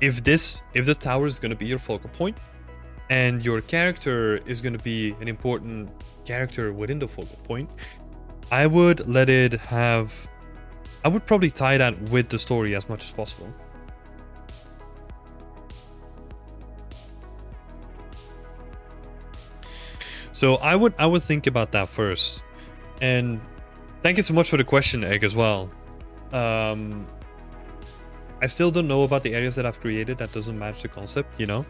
if the tower is going to be your focal point and your character is going to be an important character within the focal point, I would probably tie that with the story as much as possible. So I would think about that first. And thank you so much for the question, Egg, as well. I still don't know about the areas that I've created that doesn't match the concept, you know?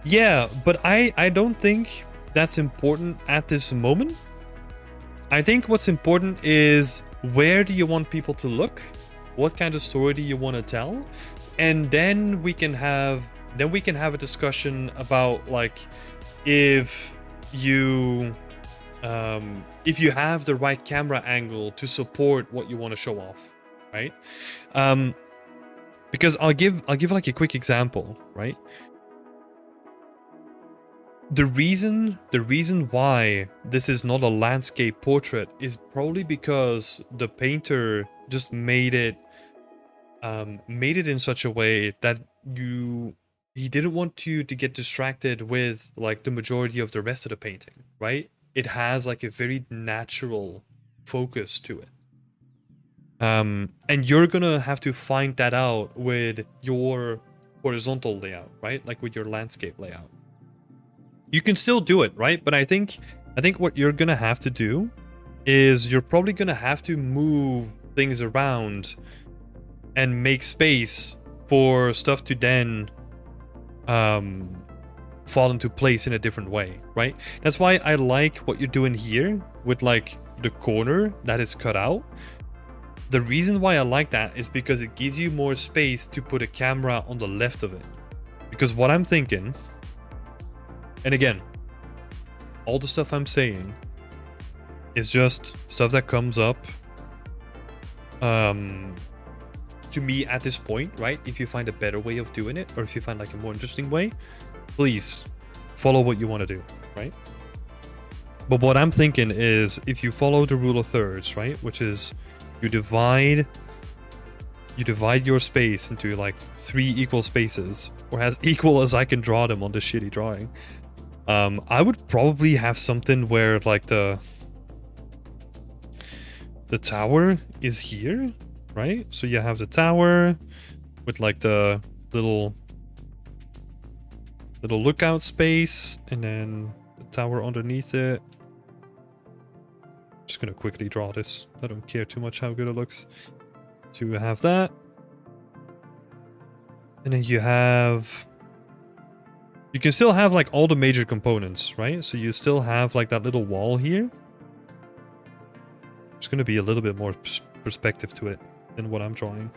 Yeah, but I don't think that's important at this moment. I think what's important is, where do you want people to look? What kind of story do you want to tell? And then we can have a discussion about like if you have the right camera angle to support what you want to show off, right? Because I'll give like a quick example, right? The reason why this is not a landscape portrait is probably because the painter just made it in such a way that he didn't want you to get distracted with like the majority of the rest of the painting, right? It has like a very natural focus to it. And you're gonna have to find that out with your horizontal layout, right? Like with your landscape layout. You can still do it, right? But I think what you're gonna have to do is you're probably gonna have to move things around and make space for stuff to then fall into place in a different way, right? That's why I like what you're doing here with like the corner that is cut out. The reason why I like that is because it gives you more space to put a camera on the left of it. Because what I'm thinking, and again, all the stuff I'm saying is just stuff that comes up to me at this point, right? If you find a better way of doing it, or if you find like a more interesting way, please follow what you want to do, right? But what I'm thinking is, if you follow the rule of thirds, right, which is you divide your space into like 3 equal spaces, or as equal as I can draw them on this shitty drawing. I would probably have something where like the tower is here, right? So you have the tower with like the little lookout space, and then the tower underneath it. Just gonna quickly draw this. I don't care too much how good it looks. To have that, and then you can still have like all the major components, right? So you still have like that little wall here. There's gonna be a little bit more perspective to it than what I'm drawing.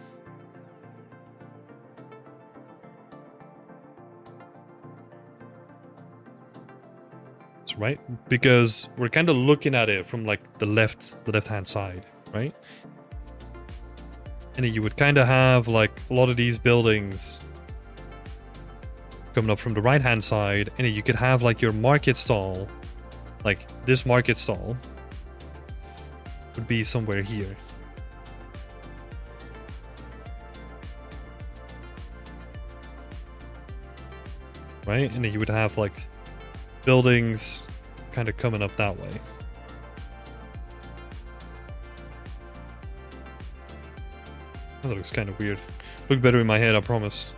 That's right, because we're kind of looking at it from like the left-hand side, right? And then you would kind of have like a lot of these buildings coming up from the right-hand side, and then you could have like your market stall, like this market stall would be somewhere here, right? And then you would have like buildings kind of coming up that way. That looks kind of weird. Look better in my head, I promise.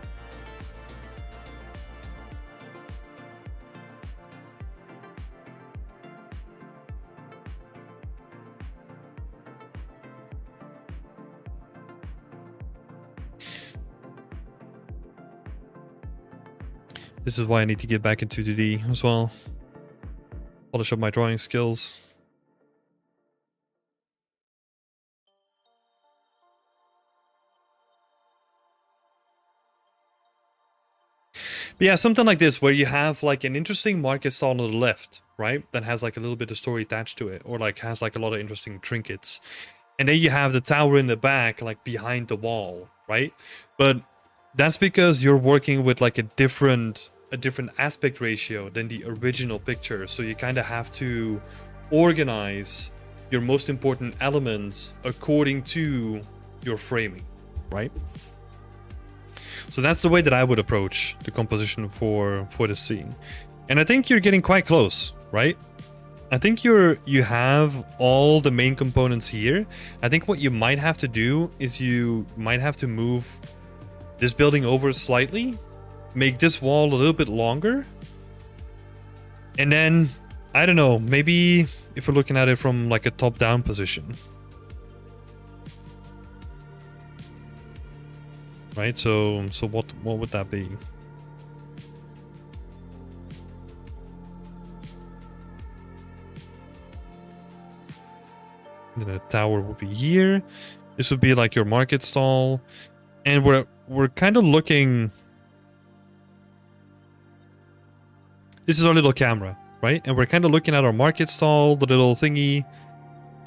This is why I need to get back into 2D as well. Polish up my drawing skills. But yeah, something like this where you have like an interesting market stall on the left, right? That has like a little bit of story attached to it, or like has like a lot of interesting trinkets. And then you have the tower in the back, like behind the wall, right? But that's because you're working with like a different aspect ratio than the original picture. So you kind of have to organize your most important elements according to your framing, right? So that's the way that I would approach the composition for the scene. And I think you're getting quite close, right? I think you have all the main components here. I think what you might have to do is you might have to move this building over slightly, make this wall a little bit longer, and then, I don't know, maybe if we're looking at it from like a top-down position. Right, so what would that be? Then a tower would be here. This would be like your market stall, and we're kind of looking. This is our little camera, right? And we're kind of looking at our market stall, the little thingy,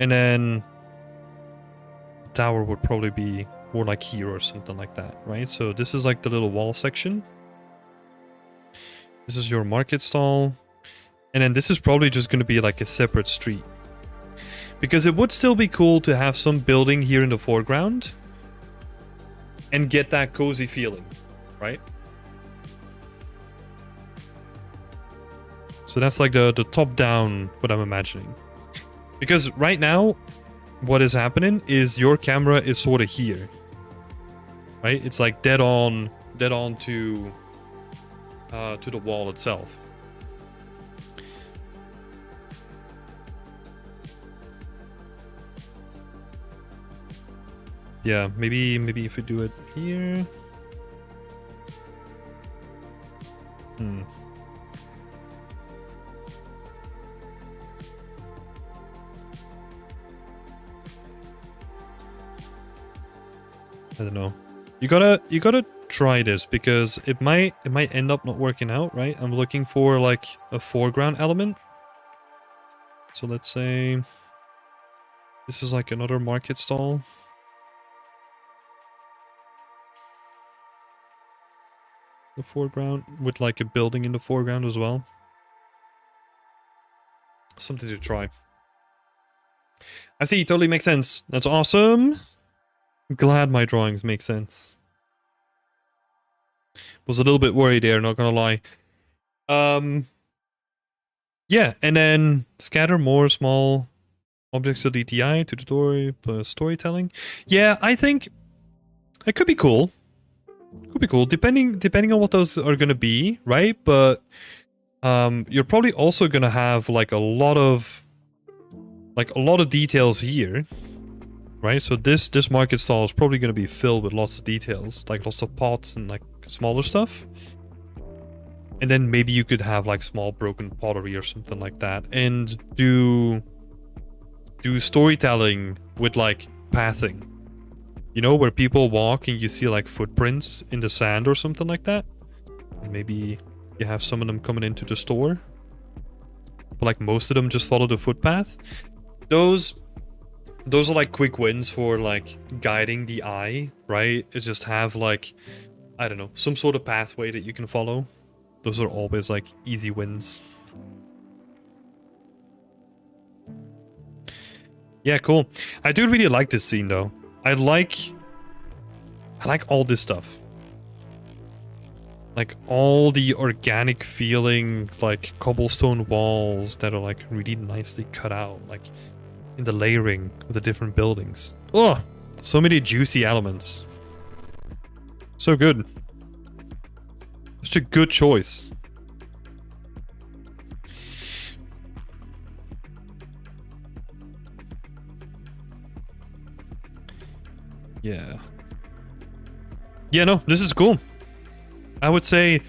and then the tower would probably be more like here or something like that, right? So this is like the little wall section. This is your market stall. And then this is probably just going to be like a separate street. Because it would still be cool to have some building here in the foreground and get that cozy feeling, right? So that's like the top down, what I'm imagining. Because right now, what is happening is your camera is sort of here. Right? It's like dead on to the wall itself. Yeah, maybe if we do it here. I don't know. You gotta try this because it might end up not working out, right? I'm looking for like a foreground element. So let's say this is like another market stall. The foreground with like a building in the foreground as well. Something to try. I see, totally makes sense. That's awesome. I'm glad my drawings make sense. Was a little bit worried there, not gonna lie. Yeah, and then scatter more small objects to DTI to the storytelling. Yeah, I think it could be cool. Could be cool, depending on what those are gonna be, right? But you're probably also gonna have like a lot of details here. Right, so this market stall is probably going to be filled with lots of details, like lots of pots and like smaller stuff. And then maybe you could have like small broken pottery or something like that, and do storytelling with like pathing. You know, where people walk and you see like footprints in the sand or something like that. And maybe you have some of them coming into the store, but like most of them just follow the footpath. Those are like quick wins for like guiding the eye, right? It's just have like, I don't know, some sort of pathway that you can follow. Those are always like easy wins. Yeah, cool. I do really like this scene though. I like all this stuff. Like all the organic feeling, like cobblestone walls that are like really nicely cut out, like in the layering of the different buildings. Oh, so many juicy elements. So good. Such a good choice. Yeah. Yeah, no, this is cool. I would say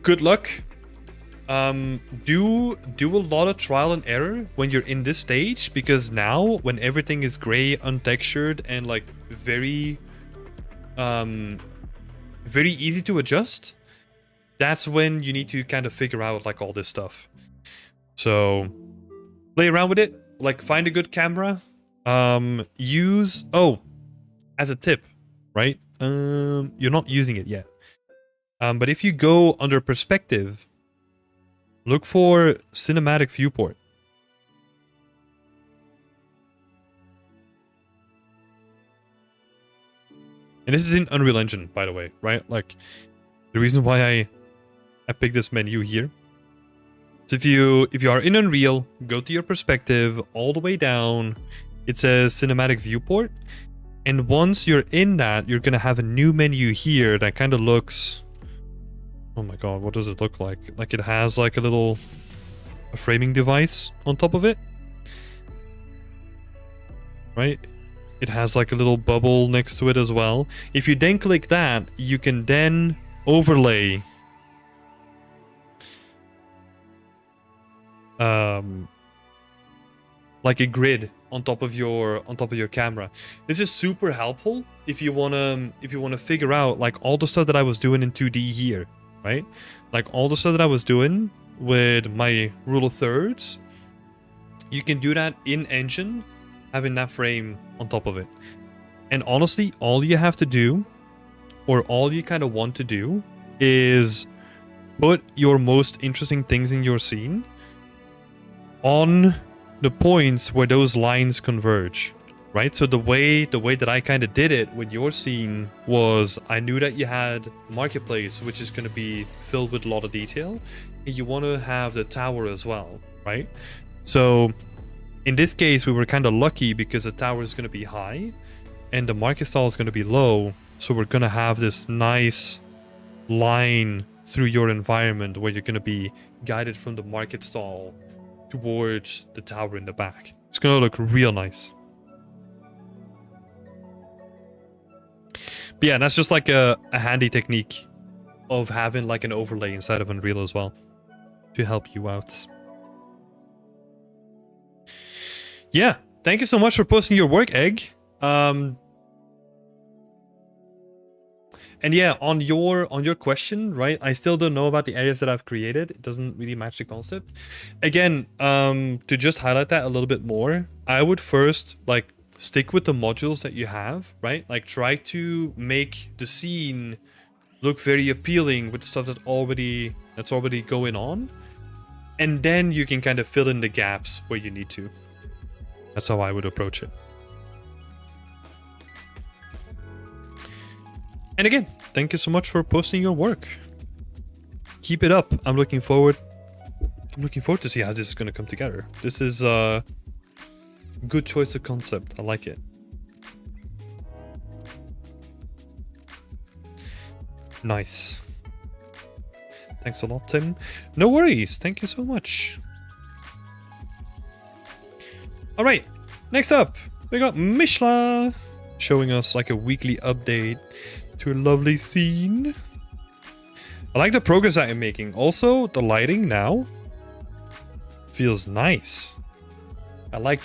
good luck. Do a lot of trial and error when you're in this stage, because now when everything is gray, untextured, and like very easy to adjust, that's when you need to kind of figure out like all this stuff. So play around with it, like find a good camera. Use, as a tip, right? You're not using it yet. But if you go under perspective, look for cinematic viewport. And this is in Unreal Engine, by the way, right? Like, the reason why I picked this menu here. So if you are in Unreal, go to your perspective all the way down. It says cinematic viewport. And once you're in that, you're gonna have a new menu here that kind of looks... Oh my god, what does it look like? Like it has like a framing device on top of it. Right? It has like a little bubble next to it as well. If you then click that, you can then overlay like a grid on top of your camera. This is super helpful if you wanna figure out like all the stuff that I was doing in 2D here, right? Like all the stuff that I was doing with my rule of thirds. You can do that in Engine, having that frame on top of it. And honestly, all you have to do, or all you kind of want to do, is put your most interesting things in your scene on the points where those lines converge, right? So the way that I kind of did it with your scene was, I knew that you had Marketplace, which is going to be filled with a lot of detail, and you want to have the tower as well, right? So in this case, we were kind of lucky because the tower is going to be high and the market stall is going to be low. So we're going to have this nice line through your environment where you're going to be guided from the market stall towards the tower in the back. It's going to look real nice. But yeah, that's just like a handy technique of having like an overlay inside of Unreal as well to help you out. Yeah, thank you so much for posting your work, Egg. And yeah, on your question, right? I still don't know about the areas that I've created. It doesn't really match the concept. Again, to just highlight that a little bit more, I would first like stick with the modules that you have, right? Like try to make the scene look very appealing with the stuff that's already going on, and then you can kind of fill in the gaps where you need to. That's how I would approach it. And again, thank you so much for posting your work. Keep it up. I'm looking forward to see how this is going to come together. This is a good choice of concept. I like it. Nice. Thanks a lot, Tim. No worries. Thank you so much. All right, next up, we got Mishla showing us like a weekly update to a lovely scene. I like the progress that I'm making. Also, the lighting now feels nice. I like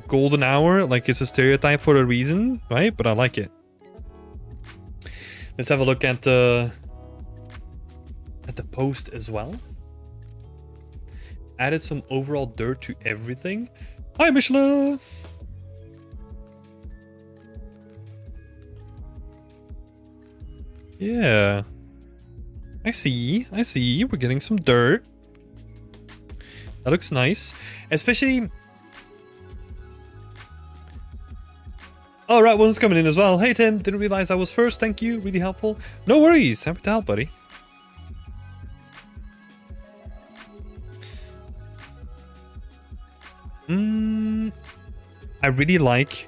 golden hour, like it's a stereotype for a reason, right? But I like it. Let's have a look at the post as well. Added some overall dirt to everything. Hi, Mishla! Yeah. I see. We're getting some dirt. That looks nice. Especially... All right, one's coming in as well. Hey Tim, didn't realize I was first. Thank you, really helpful. No worries, happy to help, buddy. I really like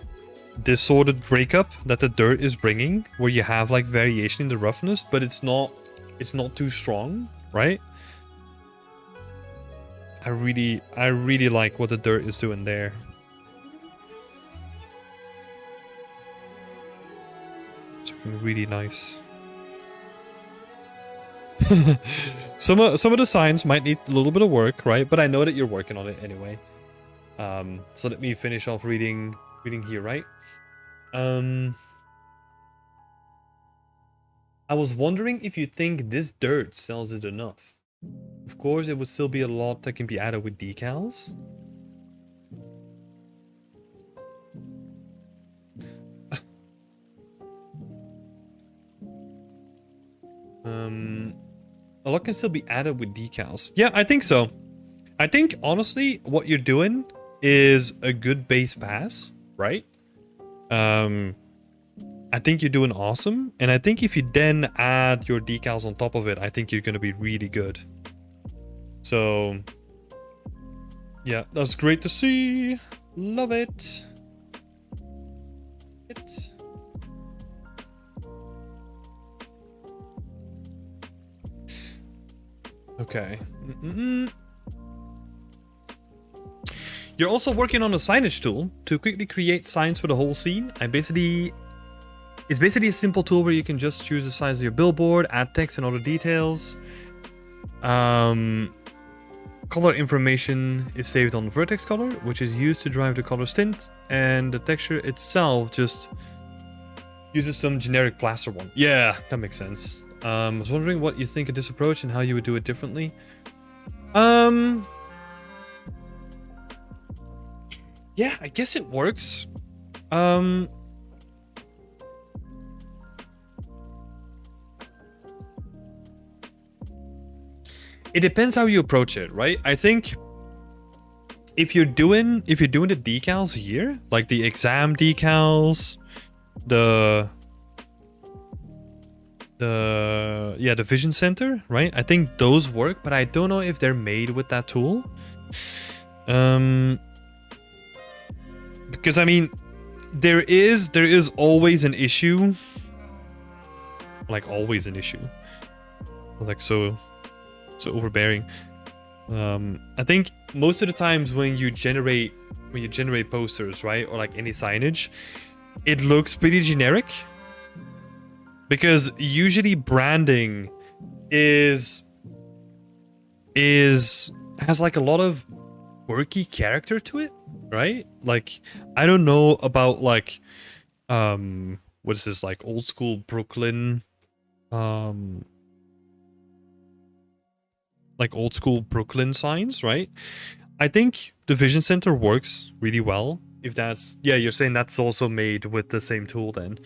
this sort of breakup that the dirt is bringing, where you have like variation in the roughness, but it's not too strong, right? I really like what the dirt is doing there. It's looking really nice. some of the signs might need a little bit of work, right? But I know that you're working on it anyway. So let me finish off reading here, right? I was wondering if you think this dirt sells it enough. Of course, it would still be a lot that can be added with decals. A lot can still be added with decals. Yeah, I think so. I think, honestly, what you're doing is a good base pass, right? I think you're doing awesome. And I think if you then add your decals on top of it, I think you're going to be really good. So, yeah, that's great to see. Love it. Okay. You're also working on a signage tool to quickly create signs for the whole scene. It's basically a simple tool where you can just choose the size of your billboard, add text and other details. Color information is saved on vertex color, which is used to drive the color tint, and the texture itself just uses some generic plaster one. Yeah, that makes sense. I was wondering what you think of this approach and how you would do it differently. Yeah, I guess it works. It depends how you approach it, right? I think if you're doing the decals here, like the exam decals, the vision center, right? I think those work, but I don't know if they're made with that tool. Because I mean, there is always an issue. Like always an issue. Like so overbearing. I think most of the times when you generate posters, right, or like any signage, it looks pretty generic. Because usually branding has like a lot of quirky character to it, right? Like I don't know about like what is this, like old school Brooklyn like old school Brooklyn signs, right? I think the Vision Center works really well. If that's, yeah, you're saying that's also made with the same tool then.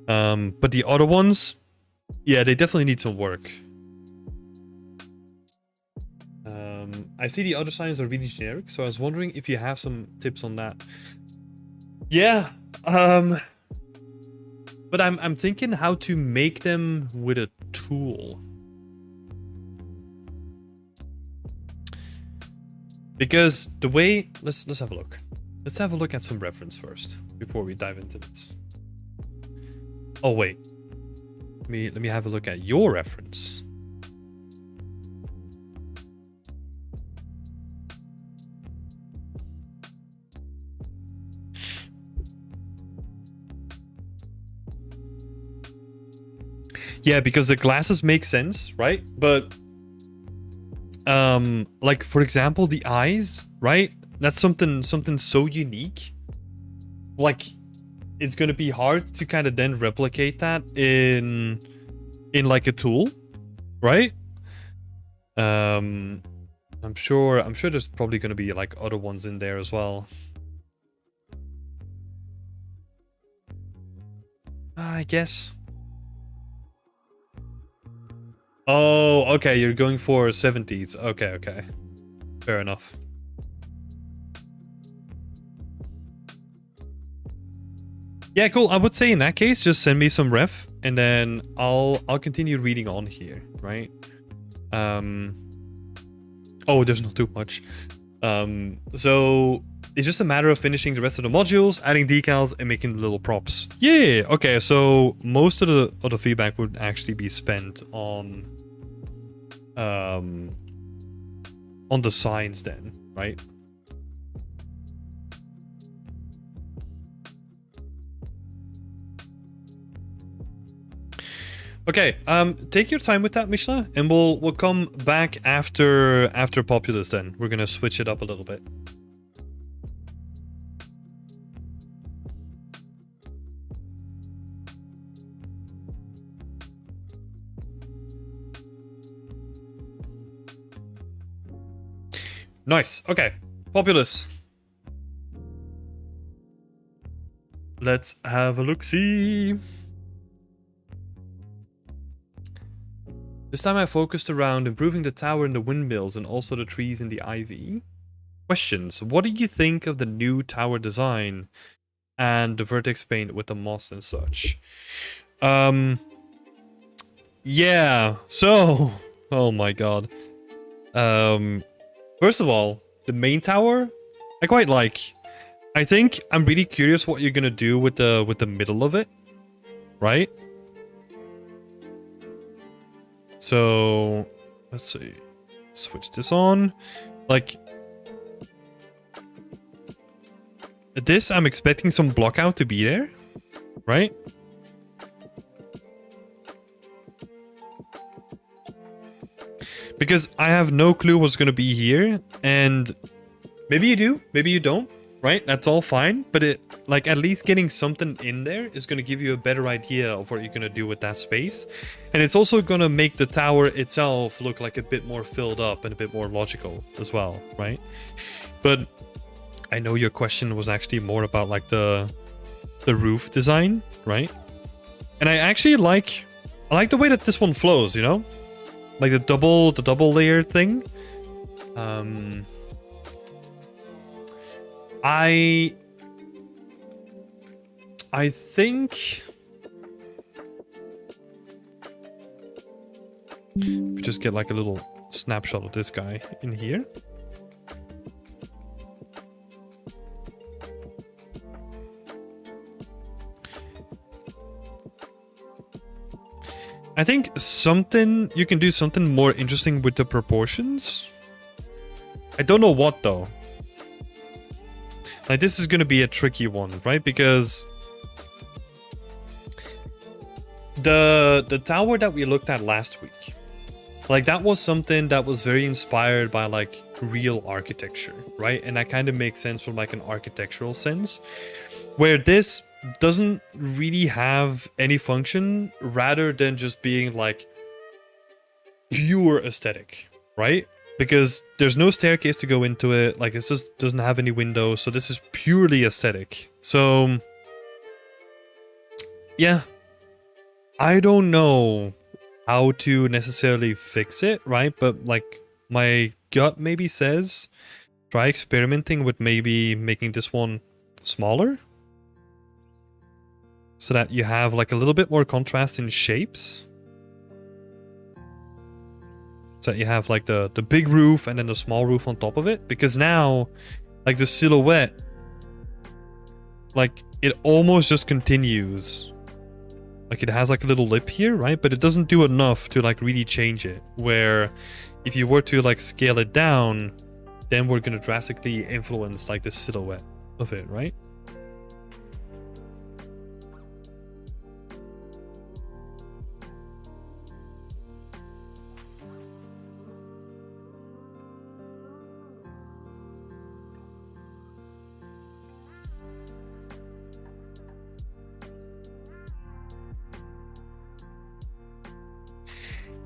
But the other ones, yeah, they definitely need some work. I see the other signs are really generic, so I was wondering if you have some tips on that. Yeah, but I'm thinking how to make them with a tool. Because the way, let's have a look. Let's have a look at some reference first before we dive into this. Oh wait, let me have a look at your reference. Yeah, because the glasses make sense, right? But like for example, the eyes, right? That's something so unique. Like it's gonna be hard to kind of then replicate that in like a tool, right? I'm sure there's probably gonna be like other ones in there as well. I guess. Oh, okay, you're going for 70s. Okay. Fair enough. Yeah, cool. I would say in that case, just send me some ref, and then I'll continue reading on here, right? Oh, there's not too much. So it's just a matter of finishing the rest of the modules, adding decals, and making the little props. Yeah. Okay. So most of the feedback would actually be spent on the signs then, right? Okay, take your time with that, Mishla, and we'll come back after Populous then. We're gonna switch it up a little bit. Nice. Okay, Populous. Let's have a look-see. This time I focused around improving the tower and the windmills and also the trees in the ivy. Questions. What do you think of the new tower design and the vertex paint with the moss and such? Yeah, so... Oh my god. First of all, the main tower, I quite like. I think I'm really curious what you're gonna do with the middle of it, right? So, let's see. Switch this on. Like, this, I'm expecting some block out to be there, right? Because I have no clue what's going to be here, and maybe you do, maybe you don't, right? That's all fine, but it, like, at least getting something in there is going to give you a better idea of what you're going to do with that space. And it's also going to make the tower itself look like a bit more filled up and a bit more logical as well, right? But I know your question was actually more about like the roof design, right? And I actually like the way that this one flows, you know? Like the double layer thing. I think if we just get like a little snapshot of this guy in here. I think you can do something more interesting with the proportions. I don't know what though. Like, this is going to be a tricky one, right? Because the tower that we looked at last week, like, that was something that was very inspired by like real architecture, right? And that kind of makes sense from like an architectural sense, where this doesn't really have any function rather than just being like pure aesthetic, right? Because there's no staircase to go into it, like, it just doesn't have any windows, so this is purely aesthetic. So yeah, I don't know how to necessarily fix it, right? But like, my gut maybe says try experimenting with maybe making this one smaller, so that you have like a little bit more contrast in shapes. So that you have like the big roof and then the small roof on top of it. Because now, like, the silhouette, like, it almost just continues. Like, it has like a little lip here, right? But it doesn't do enough to like really change it. Where if you were to like scale it down, then we're going to drastically influence like the silhouette of it, right?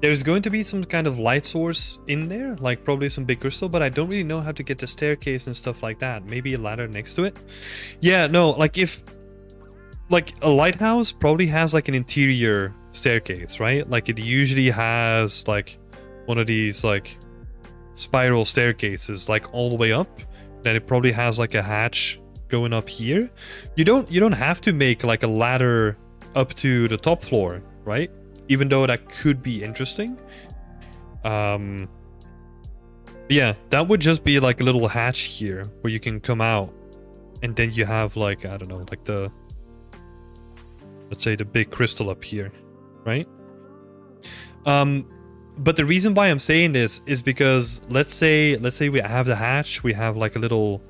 There's going to be some kind of light source in there, like probably some big crystal, but I don't really know how to get the staircase and stuff like that. Maybe a ladder next to it. Yeah, no, like, if like a lighthouse probably has like an interior staircase, right? Like, it usually has like one of these like spiral staircases like all the way up. Then it probably has like a hatch going up here. You don't have to make like a ladder up to the top floor, right? Even though that could be interesting. Yeah, that would just be like a little hatch here where you can come out, and then you have like, I don't know, like the, let's say the big crystal up here, right? But the reason why I'm saying this is because let's say we have the hatch, we have like a little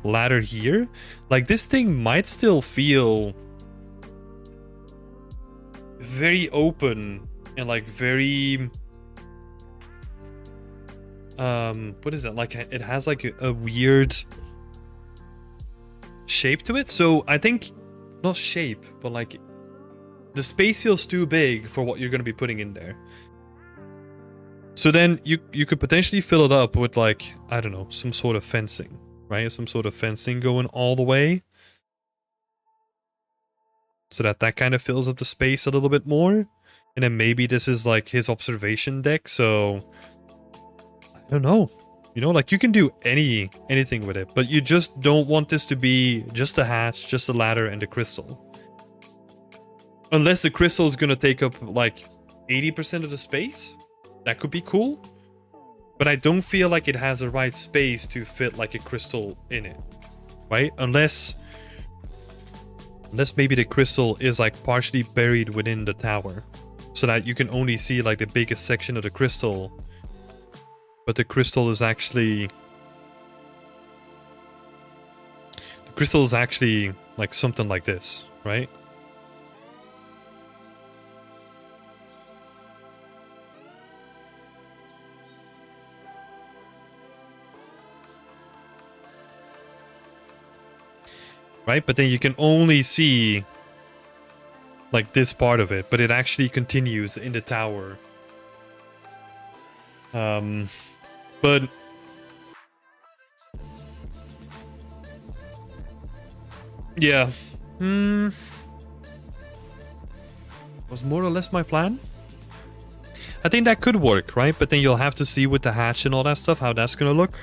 ladder here. Like this thing might still feel very open and like very what is that, like it has like a weird shape to it. So I think, not shape, but like the space feels too big for what you're going to be putting in there. So then you could potentially fill it up with like, I don't know, some sort of fencing, right? Some sort of fencing going all the way, so that kind of fills up the space a little bit more. And then maybe this is like his observation deck, so I don't know. You know, like you can do anything with it, but you just don't want this to be just a hatch, just a ladder and a crystal. Unless the crystal is going to take up like 80% of the space. That could be cool. But I don't feel like it has the right space to fit like a crystal in it. Right? Unless maybe the crystal is like partially buried within the tower, so that you can only see like the biggest section of the crystal. But the crystal is actually like something like this, right? Right? But then you can only see like this part of it, but it actually continues in the tower. But yeah, was more or less my plan. I think that could work, right? But then you'll have to see with the hatch and all that stuff how that's gonna look.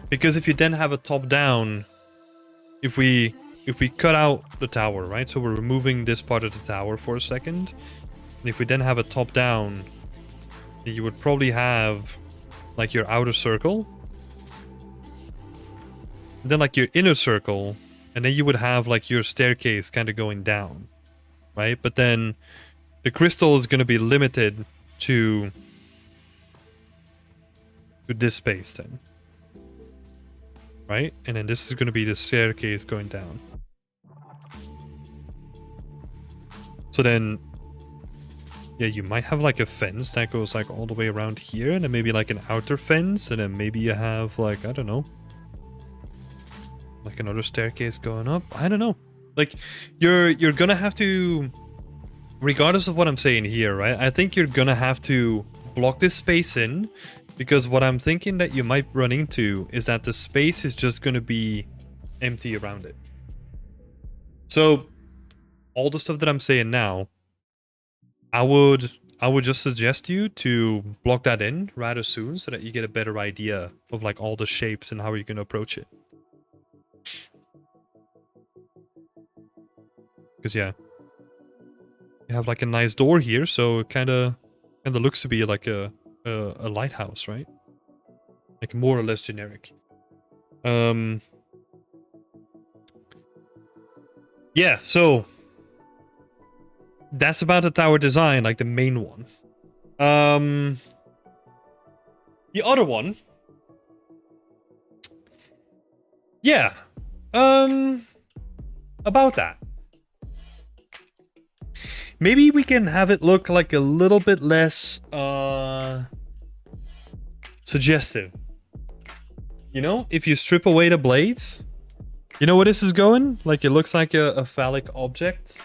Because if you then have a top down, if we cut out the tower, right? So we're removing this part of the tower for a second. And if we then have a top down, you would probably have like your outer circle. And then like your inner circle. And then you would have like your staircase kind of going down, right? But then the crystal is going to be limited to this space then. Right? And then this is going to be the staircase going down. So then, yeah, you might have like a fence that goes like all the way around here, and then maybe like an outer fence, and then maybe you have like, I don't know, like another staircase going up. I don't know. Like you're gonna have to, regardless of what I'm saying here, right? I think you're gonna have to block this space in, because what I'm thinking that you might run into is that the space is just gonna be empty around it. So all the stuff that I'm saying now, I would just suggest you to block that in rather soon, so that you get a better idea of like all the shapes and how you're gonna approach it. Because yeah, you have like a nice door here, so it kind of looks to be like a lighthouse, right? Like more or less generic. Yeah, so that's about the tower design, like the main one. The other one, yeah, about that. Maybe we can have it look like a little bit less suggestive. You know, if you strip away the blades, you know where this is going? Like it looks like a phallic object.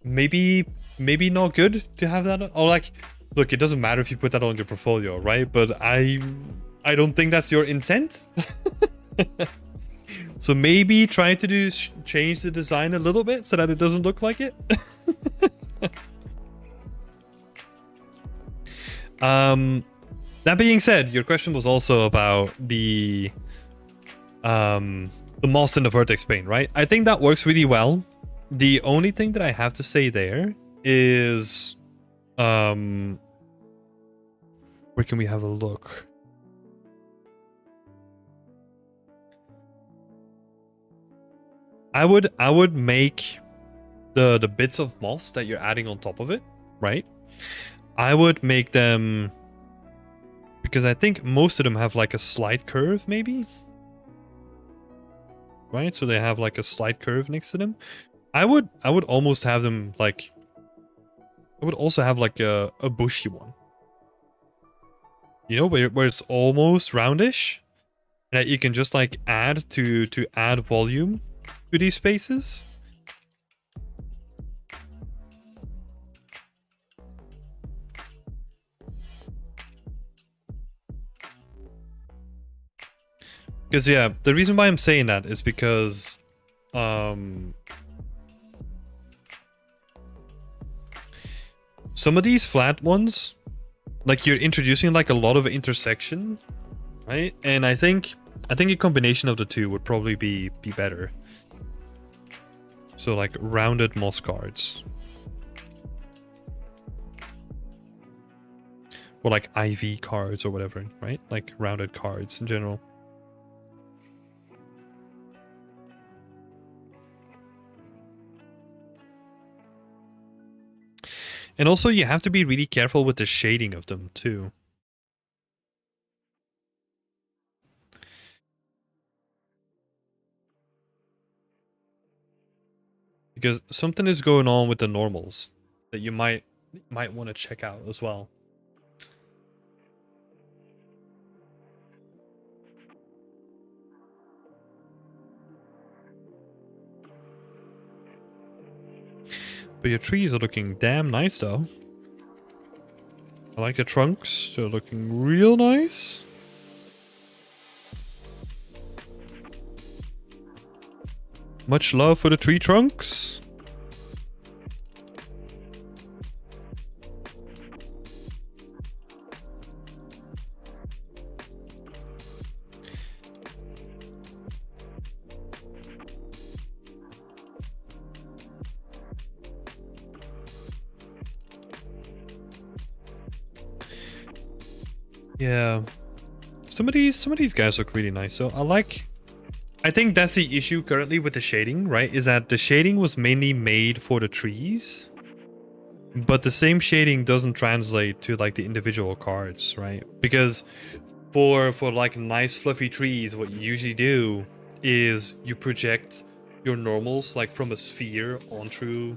Maybe not good to have that. Or like, look, it doesn't matter if you put that on your portfolio, right? But I don't think that's your intent. So maybe try to change the design a little bit so that it doesn't look like it. That being said, your question was also about the the moss and the vertex paint, right? I think that works really well. The only thing that I have to say there is, where can we have a look? I would make the bits of moss that you're adding on top of it, right? I would make them, because I think most of them have like a slight curve, maybe, right? So they have like a slight curve next to them. I would almost have them like, I would also have like a bushy one, you know, where it's almost roundish, that you can just like add to add volume to these spaces. Because yeah, the reason why I'm saying that is because some of these flat ones, like you're introducing like a lot of intersection, right? And I think a combination of the two would probably be better. So like rounded moss cards. Or like IV cards or whatever, right? Like rounded cards in general. And also you have to be really careful with the shading of them too. Because something is going on with the normals that you might want to check out as well. But your trees are looking damn nice though. I like your trunks, they're looking real nice. Much love for the tree trunks. Yeah, some of these guys look really nice. So I think that's the issue currently with the shading, right? Is that the shading was mainly made for the trees, but the same shading doesn't translate to like the individual cards, right? Because for like nice fluffy trees, what you usually do is you project your normals like from a sphere onto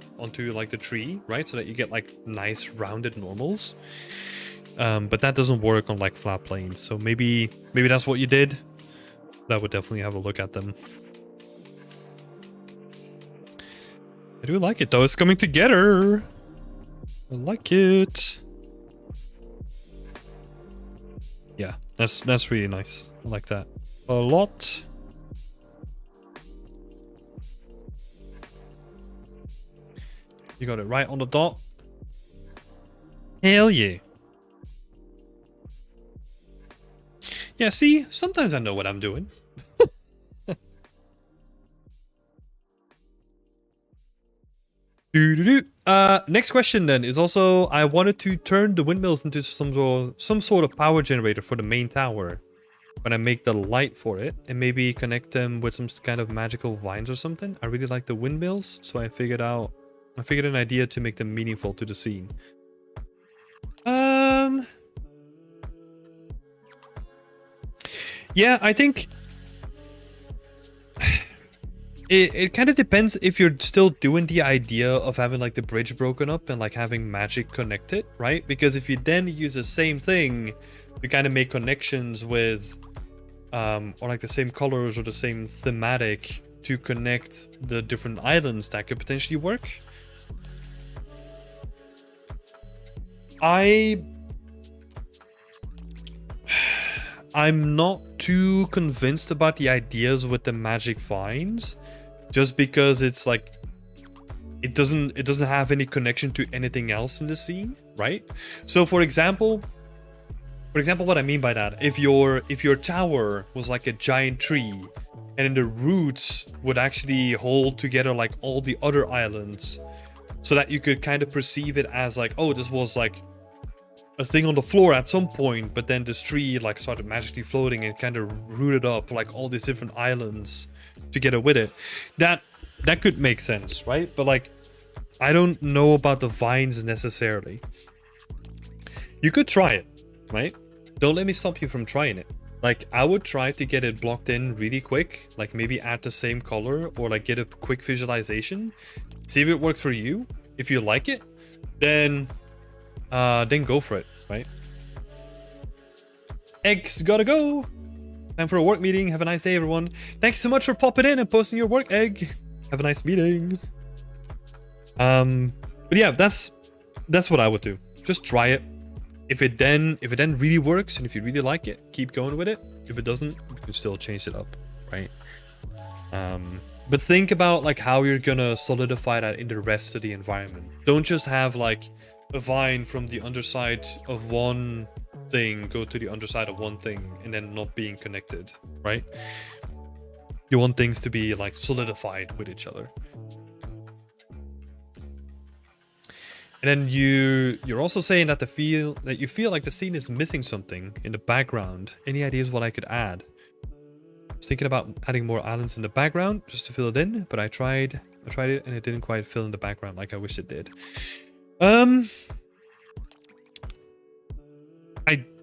like the tree, right? So that you get like nice rounded normals. But that doesn't work on like flat planes. So maybe that's what you did. I would definitely have a look at them. I do like it though. It's coming together. I like it. Yeah, that's really nice. I like that a lot. You got it right on the dot. Hell yeah. Yeah, see, sometimes I know what I'm doing. Next question then is also, I wanted to turn the windmills into some sort of power generator for the main tower when I make the light for it, and maybe connect them with some kind of magical vines or something. I really like the windmills, so I figured an idea to make them meaningful to the scene. Yeah, I think it kind of depends if you're still doing the idea of having like the bridge broken up and like having magic connected, right? Because if you then use the same thing to kind of make connections with or like the same colors or the same thematic to connect the different islands, that could potentially work. I'm not too convinced about the ideas with the magic vines, just because it's like it doesn't have any connection to anything else in the scene, right? So for example, what I mean by that, if your tower was like a giant tree and then the roots would actually hold together like all the other islands, so that you could kind of perceive it as like, oh, this was like a thing on the floor at some point, but then this tree like started magically floating and kind of rooted up like all these different islands together with it. That could make sense, right? But like, I don't know about the vines necessarily. You could try it, right? Don't let me stop you from trying it. Like, I would try to get it blocked in really quick, like maybe add the same color or like get a quick visualization. See if it works for you. If you like it, then go for it, right? Eggs gotta go. Time for a work meeting. Have a nice day, everyone. Thanks so much for popping in and posting your work, Egg. Have a nice meeting. But yeah, that's what I would do. Just try it. If it then really works and if you really like it, keep going with it. If it doesn't, you can still change it up, right? But think about like how you're gonna solidify that in the rest of the environment. Don't just have like a vine from the underside of one thing go to the underside of one thing and then not being connected, right? You want things to be like solidified with each other. And then you're also saying that you feel like the scene is missing something in the background. Any ideas what I could add? I was thinking about adding more islands in the background just to fill it in, but I tried it and it didn't quite fill in the background like I wish it did. I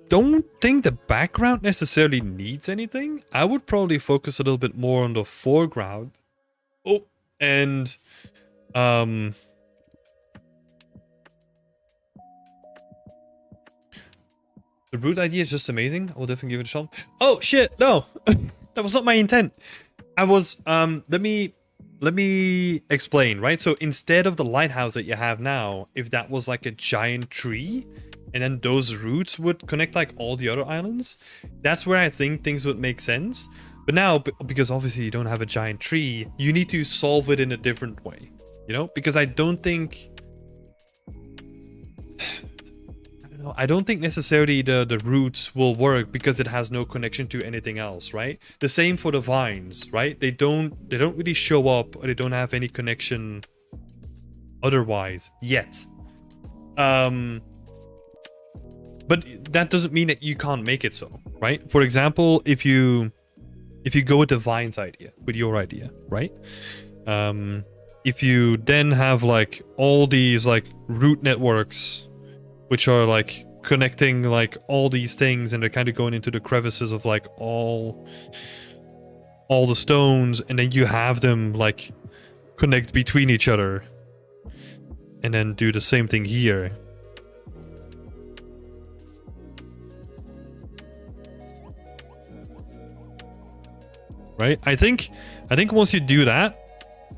don't think the background necessarily needs anything. I would probably focus a little bit more on the foreground. Oh, and the root idea is just amazing. I will definitely give it a shot. Oh shit, no. That was not my intent. I was let me explain, right? So instead of the lighthouse that you have now, if that was like a giant tree and then those roots would connect like all the other islands, that's where I think things would make sense. But now, because obviously you don't have a giant tree, you need to solve it in a different way, you know? Because I don't think necessarily the roots will work because it has no connection to anything else, right? The same for the vines, right? They don't really show up, or they don't have any connection otherwise yet. But that doesn't mean that you can't make it so, right? For example, if you go with the vines idea, with your idea, right? If you then have like all these like root networks which are like connecting like all these things, and they're kind of going into the crevices of like all the stones, and then you have them like connect between each other, and then do the same thing here. Right? I think once you do that,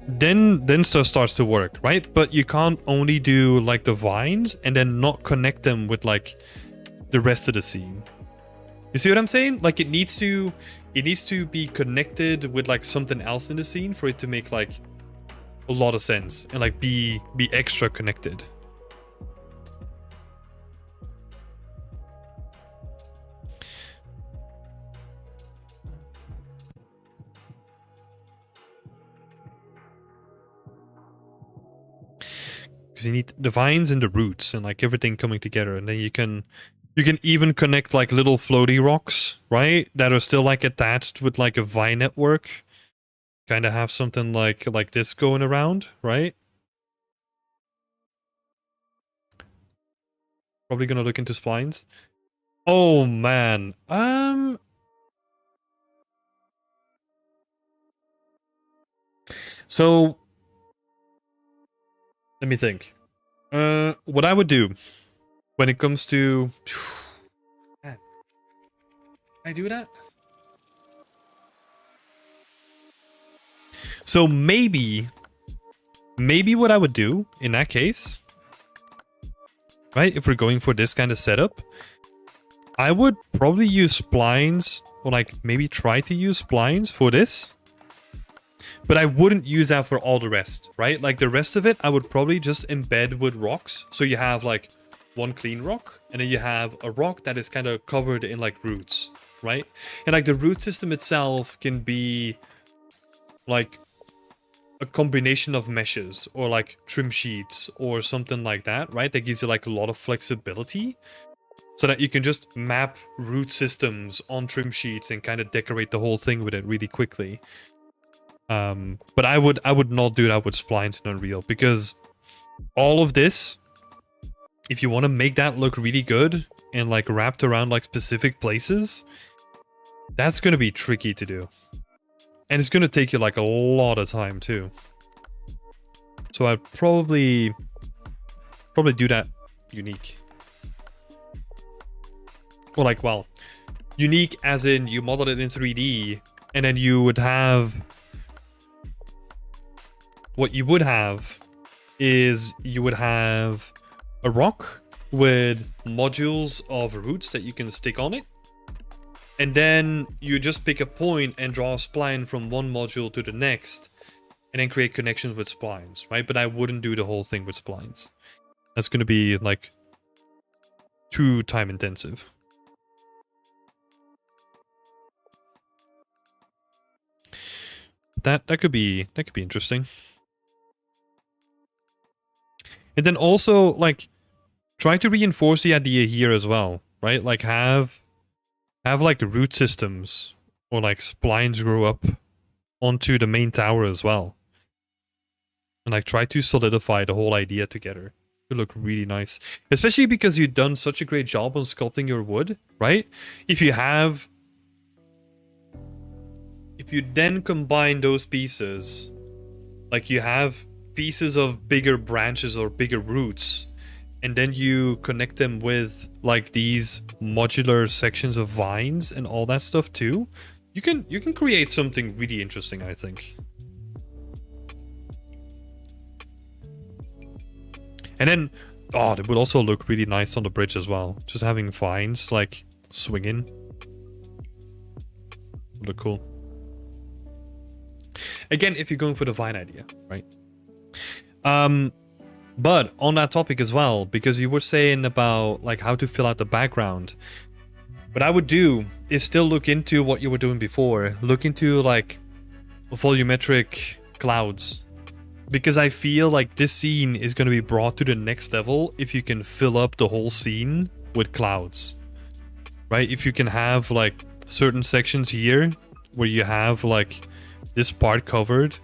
then stuff starts to work, right? But you can't only do like the vines and then not connect them with like the rest of the scene. You see what I'm saying? Like it needs to be connected with like something else in the scene for it to make like a lot of sense and like be extra connected. You need the vines and the roots and like everything coming together, and then you can even connect like little floaty rocks, right, that are still like attached with like a vine network. Kind of have something like this going around, right? Probably gonna look into splines. Oh man, so let me think. What I would do when it comes to... Man. Can I do that? So maybe what I would do in that case, right, if we're going for this kind of setup, I would probably use splines, or like maybe try to use splines for this. But I wouldn't use that for all the rest, right? Like the rest of it, I would probably just embed with rocks. So you have like one clean rock, and then you have a rock that is kind of covered in like roots, right? And like the root system itself can be like a combination of meshes or like trim sheets or something like that, right? That gives you like a lot of flexibility so that you can just map root systems on trim sheets and kind of decorate the whole thing with it really quickly. But I would not do that with splines in Unreal, because all of this, if you want to make that look really good and like wrapped around like specific places, that's going to be tricky to do. And it's going to take you like a lot of time too. So I'd probably do that unique. Or like, well, unique as in you model it in 3D and then you would have... What you would have is you would have a rock with modules of roots that you can stick on it. And then you just pick a point and draw a spline from one module to the next and then create connections with splines, right? But I wouldn't do the whole thing with splines. That's going to be like too time intensive. That could be interesting. And then also like try to reinforce the idea here as well, right? Like have like root systems or like splines grow up onto the main tower as well. And like try to solidify the whole idea together. It look really nice. Especially because you've done such a great job on sculpting your wood, right? If you then combine those pieces, like you have pieces of bigger branches or bigger roots, and then you connect them with like these modular sections of vines and all that stuff too, you can create something really interesting, I think. And then, oh, it would also look really nice on the bridge as well. Just having vines like swinging would look cool. Again, if you're going for the vine idea, right? But on that topic as well, because you were saying about like how to fill out the background, what I would do is still look into what you were doing before. Look into like volumetric clouds, because I feel like this scene is going to be brought to the next level if you can fill up the whole scene with clouds, right? If you can have like certain sections here where you have like this part covered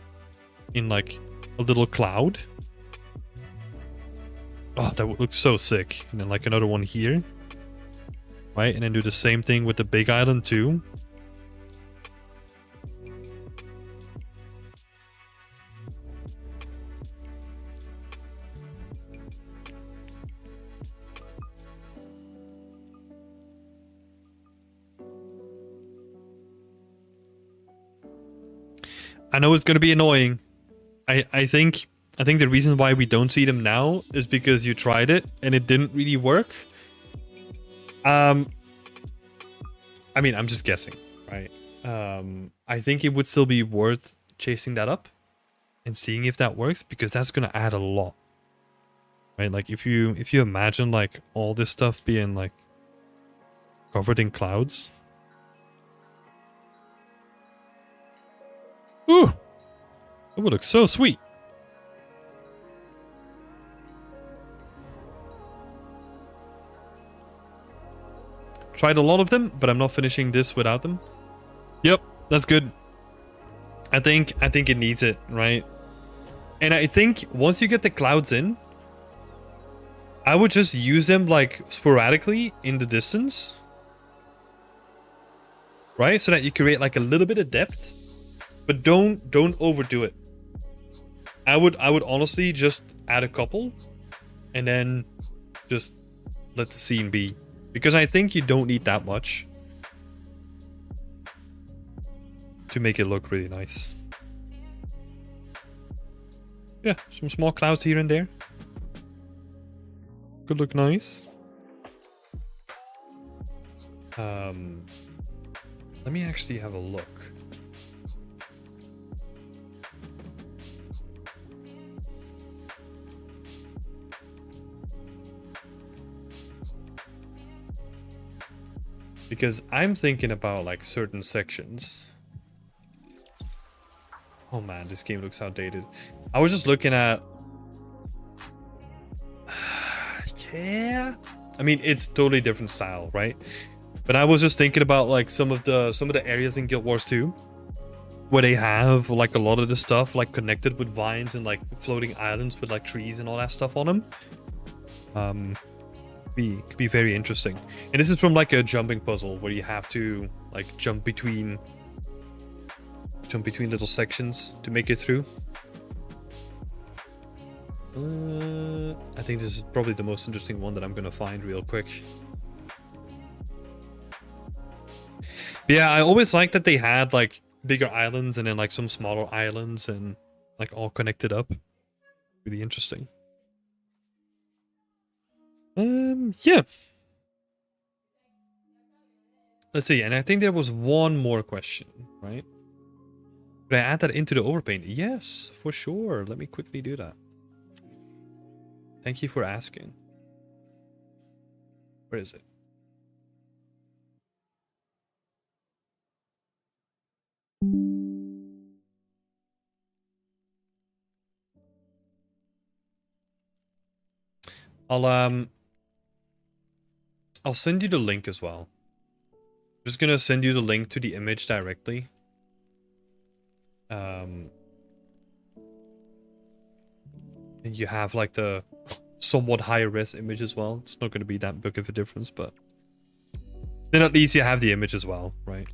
in like a little cloud. Oh, that would look so sick. And then like another one here. Right? And then do the same thing with the big island too. I know it's going to be annoying. I think the reason why we don't see them now is because you tried it and it didn't really work. I mean, I'm just guessing, right? I think it would still be worth chasing that up and seeing if that works, because that's going to add a lot. Right? Like if you imagine like all this stuff being like covered in clouds. Ooh! It would look so sweet. Tried a lot of them, but I'm not finishing this without them. Yep, that's good. I think it needs it, right? And I think once you get the clouds in, I would just use them like sporadically in the distance. Right? So that you create like a little bit of depth, but don't overdo it. I would honestly just add a couple and then just let the scene be. Because I think you don't need that much to make it look really nice. Yeah, some small clouds here and there. Could look nice. Let me actually have a look. Because I'm thinking about like certain sections. Oh man, this game looks outdated. I was just looking at... Yeah. I mean, it's totally different style, right? But I was just thinking about like some of the areas in Guild Wars 2 where they have like a lot of the stuff like connected with vines and like floating islands with like trees and all that stuff on them. Could be very interesting. And this is from like a jumping puzzle where you have to like jump between little sections to make it through. I think this is probably the most interesting one that I'm gonna find real quick. But yeah, I always liked that they had like bigger islands and then like some smaller islands and like all connected up. Really interesting. Yeah. Let's see, and I think there was one more question, right? Could I add that into the overpaint? Yes, for sure. Let me quickly do that. Thank you for asking. Where is it? I'll send you the link as well. I'm just gonna send you the link to the image directly. And you have like the somewhat higher res image as well. It's not gonna be that big of a difference, but then at least you have the image as well, right?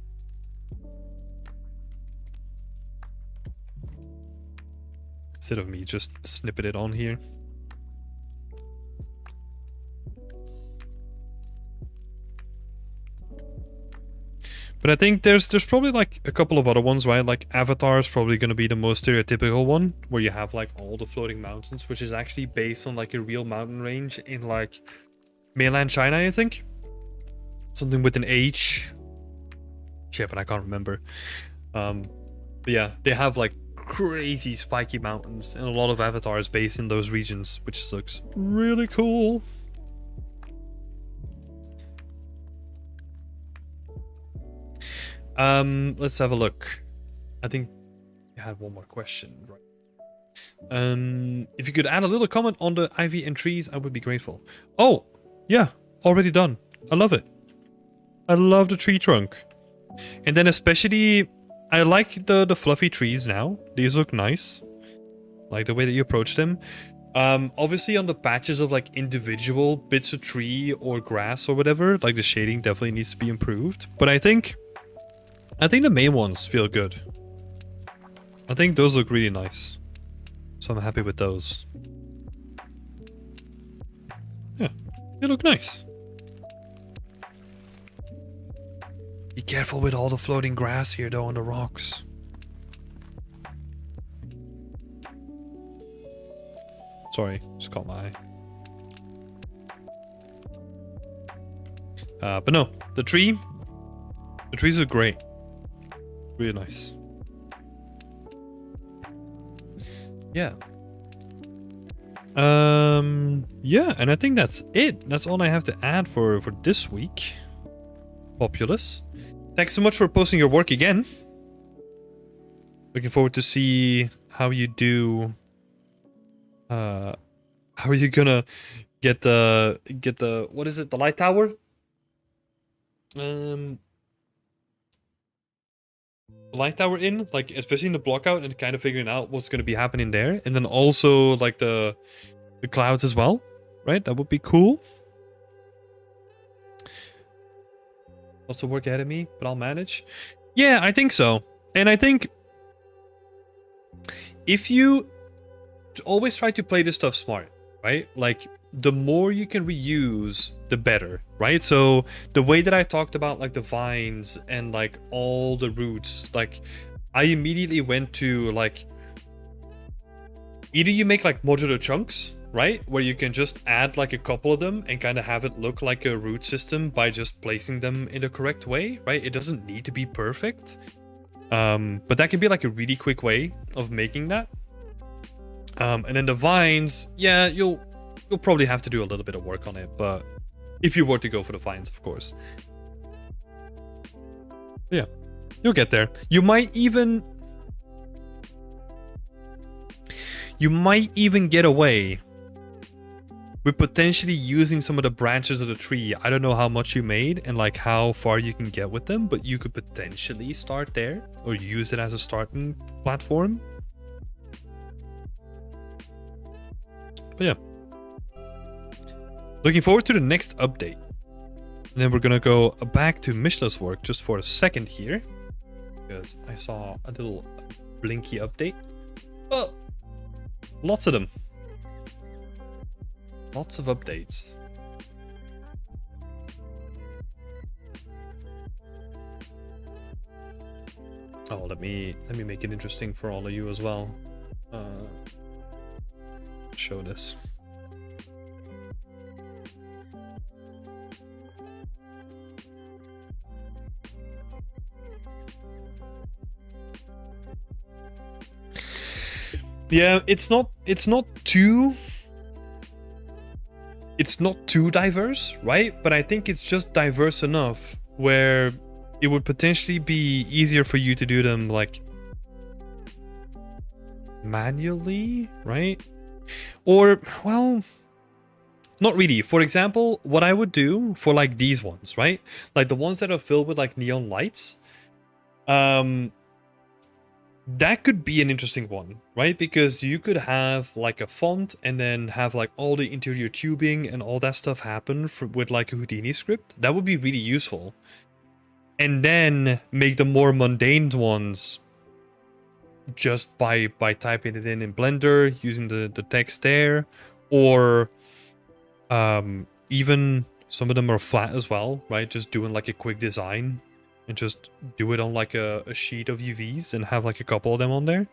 Instead of me just snipping it on here. But I think there's probably like a couple of other ones, right? Like Avatar is probably going to be the most stereotypical one, where you have like all the floating mountains, which is actually based on like a real mountain range in like mainland China, I think. Something with an H. Shit, but I can't remember. But yeah, they have like crazy spiky mountains, and a lot of Avatar is based in those regions, which looks really cool. Let's have a look. I think you had one more question, right? If you could add a little comment on the ivy and trees, I would be grateful. Oh, yeah, already done. I love it. I love the tree trunk. And then especially, I like the fluffy trees now. These look nice. Like the way that you approach them. Obviously on the patches of like individual bits of tree or grass or whatever, like the shading definitely needs to be improved. But I think the main ones feel good. I think those look really nice. So I'm happy with those. Yeah, they look nice. Be careful with all the floating grass here though on the rocks. Sorry, just caught my eye. But no, the trees are great. Really nice. Yeah. Yeah, and I think that's it. That's all I have to add for this week. Populous. Thanks so much for posting your work again. Looking forward to see how you do. How are you gonna get the what is it? The light tower? Light tower in, like especially in the block out, and kind of figuring out what's going to be happening there, and then also like the clouds as well, right? That would be cool. Also work ahead of me, but I'll manage. Yeah, I think so. And I think if you always try to play this stuff smart, right? Like the more you can reuse, the better, right? So the way that I talked about like the vines and like all the roots, like I immediately went to like either you make like modular chunks, right? Where you can just add like a couple of them and kind of have it look like a root system by just placing them in the correct way, right? It doesn't need to be perfect. But that can be like a really quick way of making that. And then the vines, yeah, you'll probably have to do a little bit of work on it, but if you were to go for the vines, of course. Yeah, you'll get there. You might even you might even get away with potentially using some of the branches of the tree. I don't know how much you made and like how far you can get with them, but you could potentially start there or use it as a starting platform. But yeah, looking forward to the next update. And then we're gonna go back to Mishra's work just for a second here, because I saw a little blinky update. Oh, lots of them. Lots of updates. Oh, let me make it interesting for all of you as well. Show this. Yeah, it's not too diverse, right? But I think it's just diverse enough where it would potentially be easier for you to do them like manually, right? Or, well, not really. For example, what I would do for like these ones, right? Like the ones that are filled with like neon lights, that could be an interesting one, right? Because you could have like a font and then have like all the interior tubing and all that stuff happen with like a Houdini script. That would be really useful. And then make the more mundane ones just by typing it in Blender, using the text there, or even some of them are flat as well, right? Just doing like a quick design and just do it on like a sheet of UVs and have like a couple of them on there.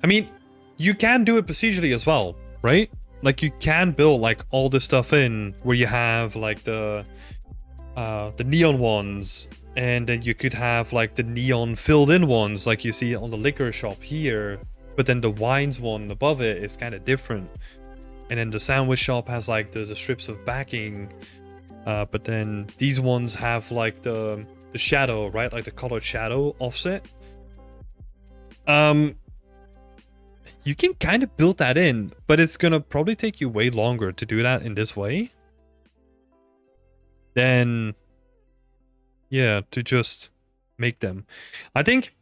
I mean, you can do it procedurally as well, right? Like you can build like all this stuff in where you have like the neon ones, and then you could have like the neon filled in ones like you see on the liquor shop here, but then the wines one above it is kind of different. And then the sandwich shop has like the strips of backing. But then these ones have like the shadow, right? Like the colored shadow offset. You can kind of build that in, but it's gonna probably take you way longer to do that in this way than, yeah, to just make them. I think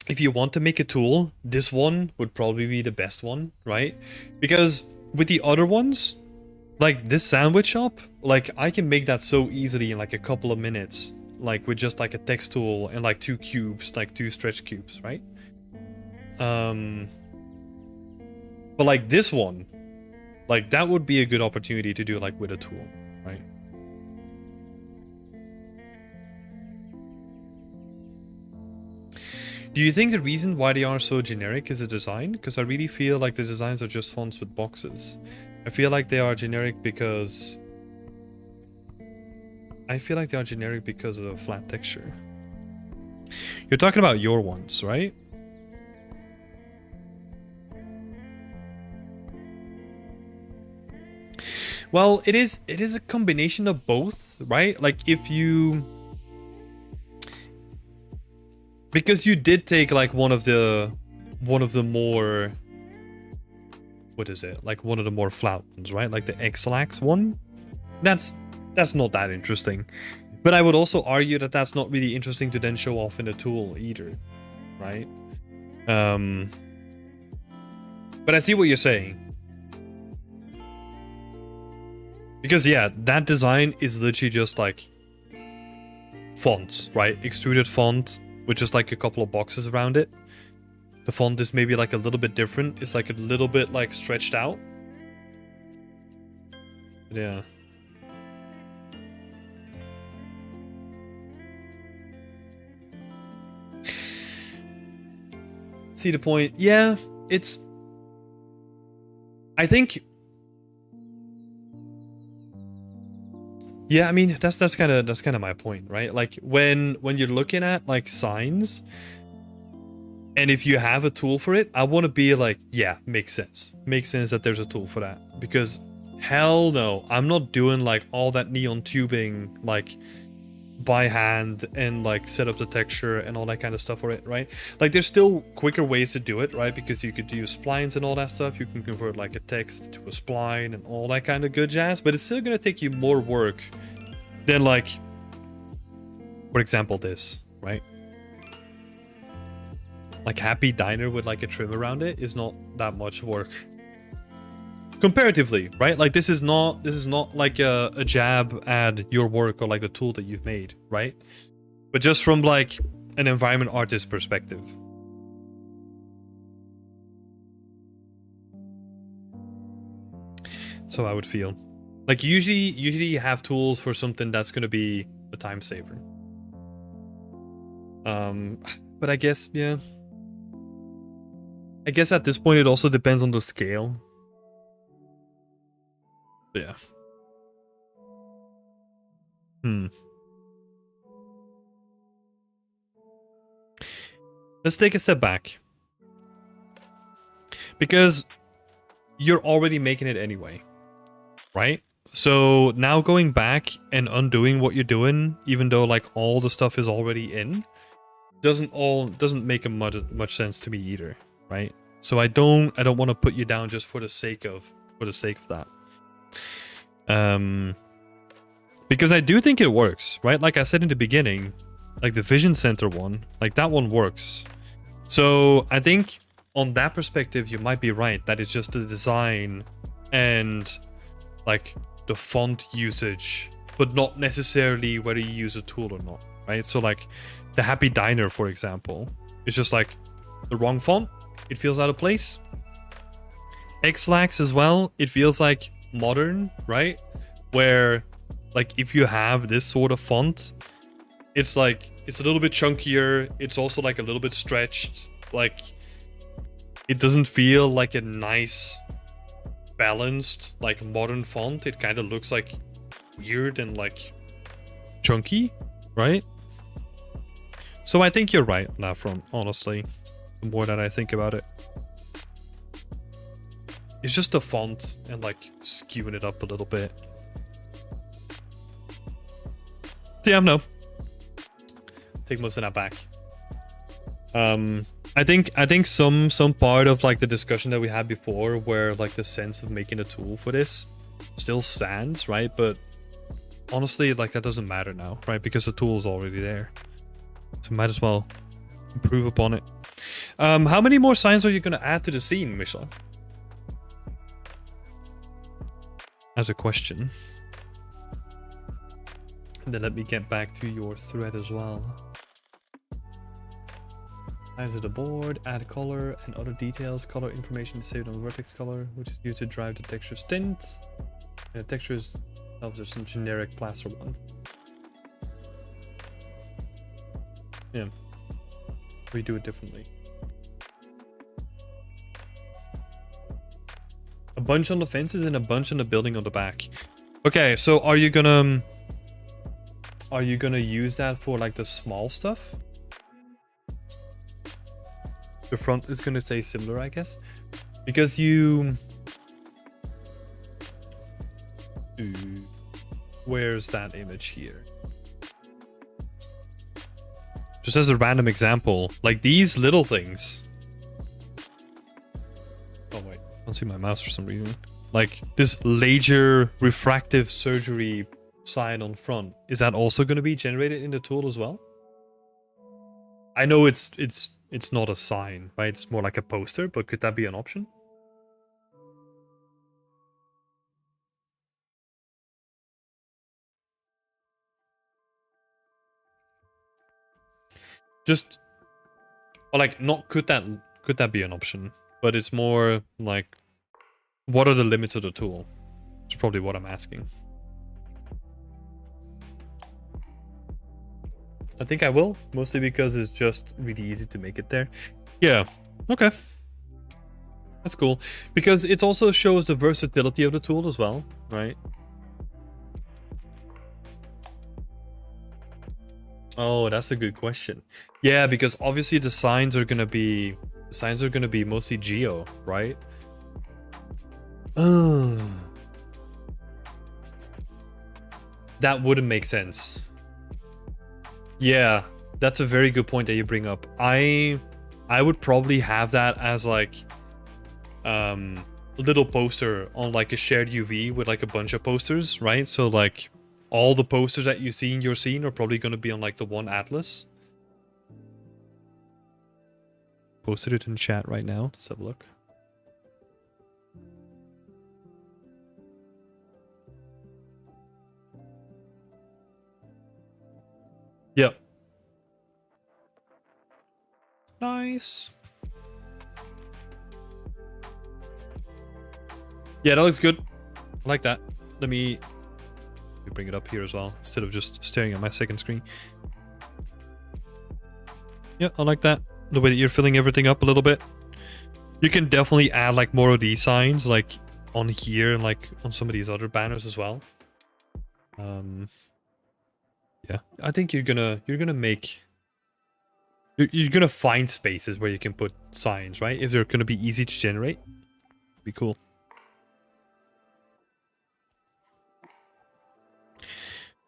if you want to make a tool, this one would probably be the best one, right? Because with the other ones, like this sandwich shop, like I can make that so easily in like a couple of minutes, like with just like a text tool and like 2 cubes, like 2 stretch cubes, right? But like this one, like that would be a good opportunity to do like with a tool, right? Do you think the reason why they are so generic is the design? Because I really feel like the designs are just fonts with boxes. I feel like they are generic because of the flat texture. You're talking about your ones, right? Well, it is a combination of both, right? Like if you, because you did take like one of the more, what is it? Like one of the more flat ones, right? Like the Xlax one. That's not that interesting. But I would also argue that that's not really interesting to then show off in a tool either, right? But I see what you're saying. Because yeah, that design is literally just like fonts, right? Extruded font with just like a couple of boxes around it. The font is maybe like a little bit different. It's like a little bit like stretched out. But yeah. See the point? Yeah, it's, I think, yeah, I mean that's kind of my point, right? Like when you're looking at like signs, and if you have a tool for it, I want to be like, yeah, makes sense that there's a tool for that. Because hell no, I'm not doing like all that neon tubing like by hand and like set up the texture and all that kind of stuff for it, right? Like there's still quicker ways to do it, right? Because you could use splines and all that stuff. You can convert like a text to a spline and all that kind of good jazz, but it's still gonna take you more work than like, for example, this, right? Like Happy Diner with like a trim around it is not that much work. Comparatively, right? Like this is not like a jab at your work or like the tool that you've made, right? But just from like an environment artist perspective. So I would feel. Like usually you have tools for something that's gonna be a time saver. But I guess, yeah. I guess at this point it also depends on the scale. Yeah. Let's take a step back. Because you're already making it anyway, right? So now going back and undoing what you're doing, even though like all the stuff is already in, doesn't make much sense to me either, right? So I don't want to put you down just for the sake of that. Because I do think it works, right? Like I said in the beginning, like the Vision Center one, like that one works. So I think on that perspective, you might be right that it's just the design and like the font usage, but not necessarily whether you use a tool or not, right? So like the Happy Diner, for example, it's just like the wrong font. It feels out of place. X-Lax as well. It feels like modern, right? Where like if you have this sort of font, it's like it's a little bit chunkier. It's also like a little bit stretched. Like it doesn't feel like a nice balanced like modern font. It kind of looks like weird and like chunky, right? So I think you're right on that front, honestly, the more that I think about it. It's just the font and like skewing it up a little bit. So yeah, no. Take most of that back. I think some part of like the discussion that we had before, where like the sense of making a tool for this still stands, right? But honestly, like that doesn't matter now, right? Because the tool is already there. So might as well improve upon it. How many more signs are you gonna add to the scene, Misha? As a question. And then let me get back to your thread as well. Size of the board, add color and other details. Color information is saved on vertex color, which is used to drive the texture's tint. And the textures themselves are some generic plaster one. Yeah. We do it differently. A bunch on the fences and a bunch on the building on the back. Okay, so are you gonna use that for like the small stuff? The front is gonna stay similar, I guess, because you. Where's that image here? Just as a random example, like these little things. Oh wait, I don't see my mouse for some reason. Like this laser refractive surgery sign on front, is that also going to be generated in the tool as well? I know it's not a sign, right? It's more like a poster, but could that be an option? Just, or like, not could that be an option? But it's more like, what are the limits of the tool? It's probably what I'm asking. I think I will, mostly because it's just really easy to make it there. Yeah, okay. That's cool. Because it also shows the versatility of the tool as well, right? Oh, that's a good question. Yeah, because obviously the signs are gonna be mostly geo, right? That wouldn't make sense. Yeah, that's a very good point that you bring up. I would probably have that as like a little poster on like a shared UV with like a bunch of posters, right? So like all the posters that you see in your scene are probably going to be on like the one atlas. Posted it in chat right now. Let's have a look. Yep. Nice. Yeah, that looks good. I like that. Let me bring it up here as well, instead of just staring at my second screen. Yeah, I like that. The way that you're filling everything up a little bit. You can definitely add like more of these signs, like on here and like on some of these other banners as well. Yeah, I think you're gonna make you're gonna find spaces where you can put signs, right? If they're gonna be easy to generate, be cool.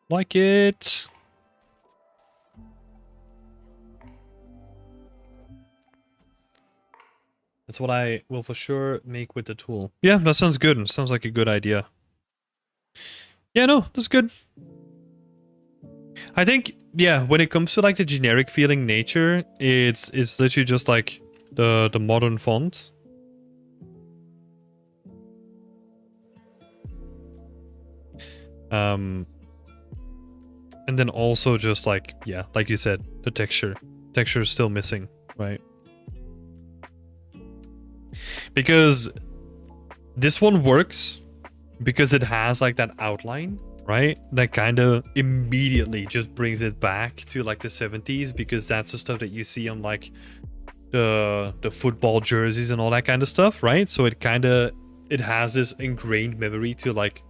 Like it. That's what I will for sure make with the tool. Yeah, that sounds good. Sounds like a good idea. Yeah, no, that's good. I think, yeah, when it comes to like the generic feeling nature, it's literally just like the modern font. And then also just like, yeah, like you said, the texture. Texture is still missing, right? Because this one works because it has like that outline, right? That kind of immediately just brings it back to like the 70s, because that's the stuff that you see on like the football jerseys and all that kind of stuff, right? So it has this ingrained memory to like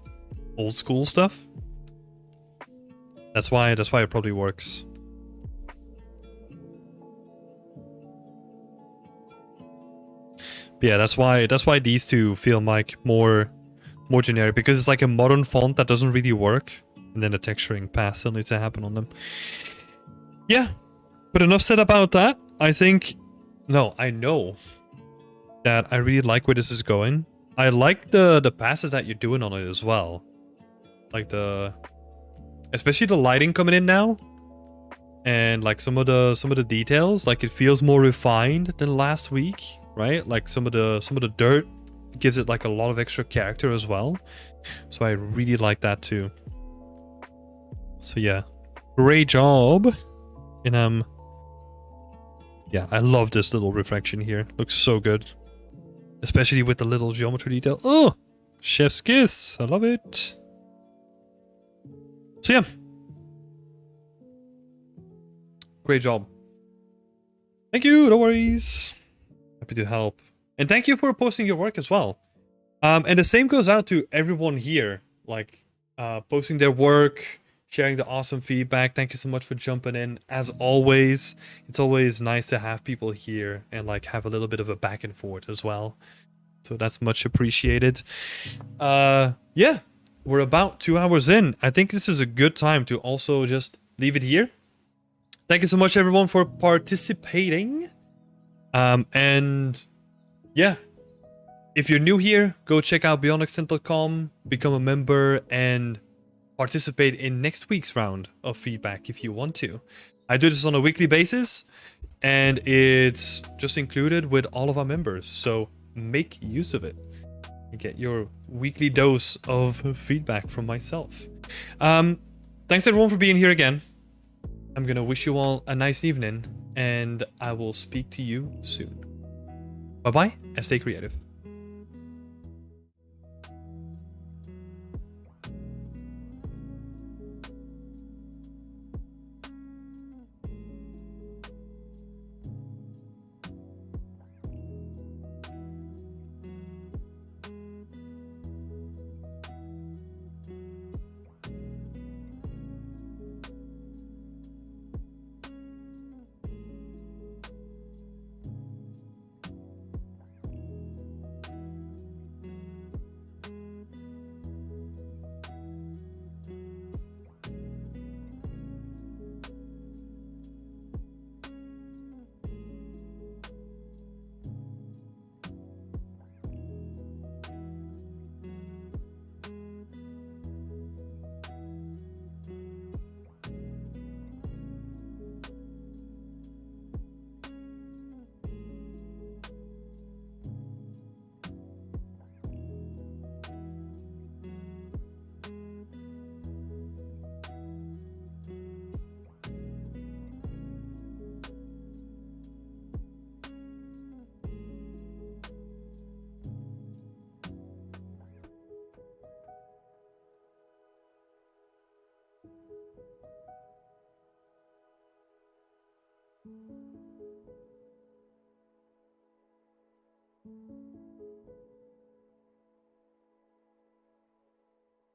old school stuff. That's why it probably works. But yeah, that's why these two feel like more generic, because it's like a modern font that doesn't really work, and then the texturing pass still needs to happen on them. Yeah, but enough said about that. I know that I really like where this is going. I like the passes that you're doing on it as well, like especially the lighting coming in now, and like some of the details. Like it feels more refined than last week, right? Like some of the dirt gives it like a lot of extra character as well. So I really like that too. So yeah, great job. And yeah, I love this little reflection here. Looks so good, especially with the little geometry detail. Oh, chef's kiss. I love it. So yeah, great job. Thank you. No worries. Happy to help. And thank you for posting your work as well. And the same goes out to everyone here, like posting their work, sharing the awesome feedback. Thank you so much for jumping in. As always, it's always nice to have people here and like have a little bit of a back and forth as well. So that's much appreciated. Yeah, we're about 2 hours in. I think this is a good time to also just leave it here. Thank you so much, everyone, for participating. And yeah, if you're new here, go check out beyondextent.com, become a member, and participate in next week's round of feedback if you want to. I do this on a weekly basis, and it's just included with all of our members, so make use of it and get your weekly dose of feedback from myself. Thanks everyone for being here again. I'm gonna wish you all a nice evening, and I will speak to you soon. Bye-bye, and stay creative.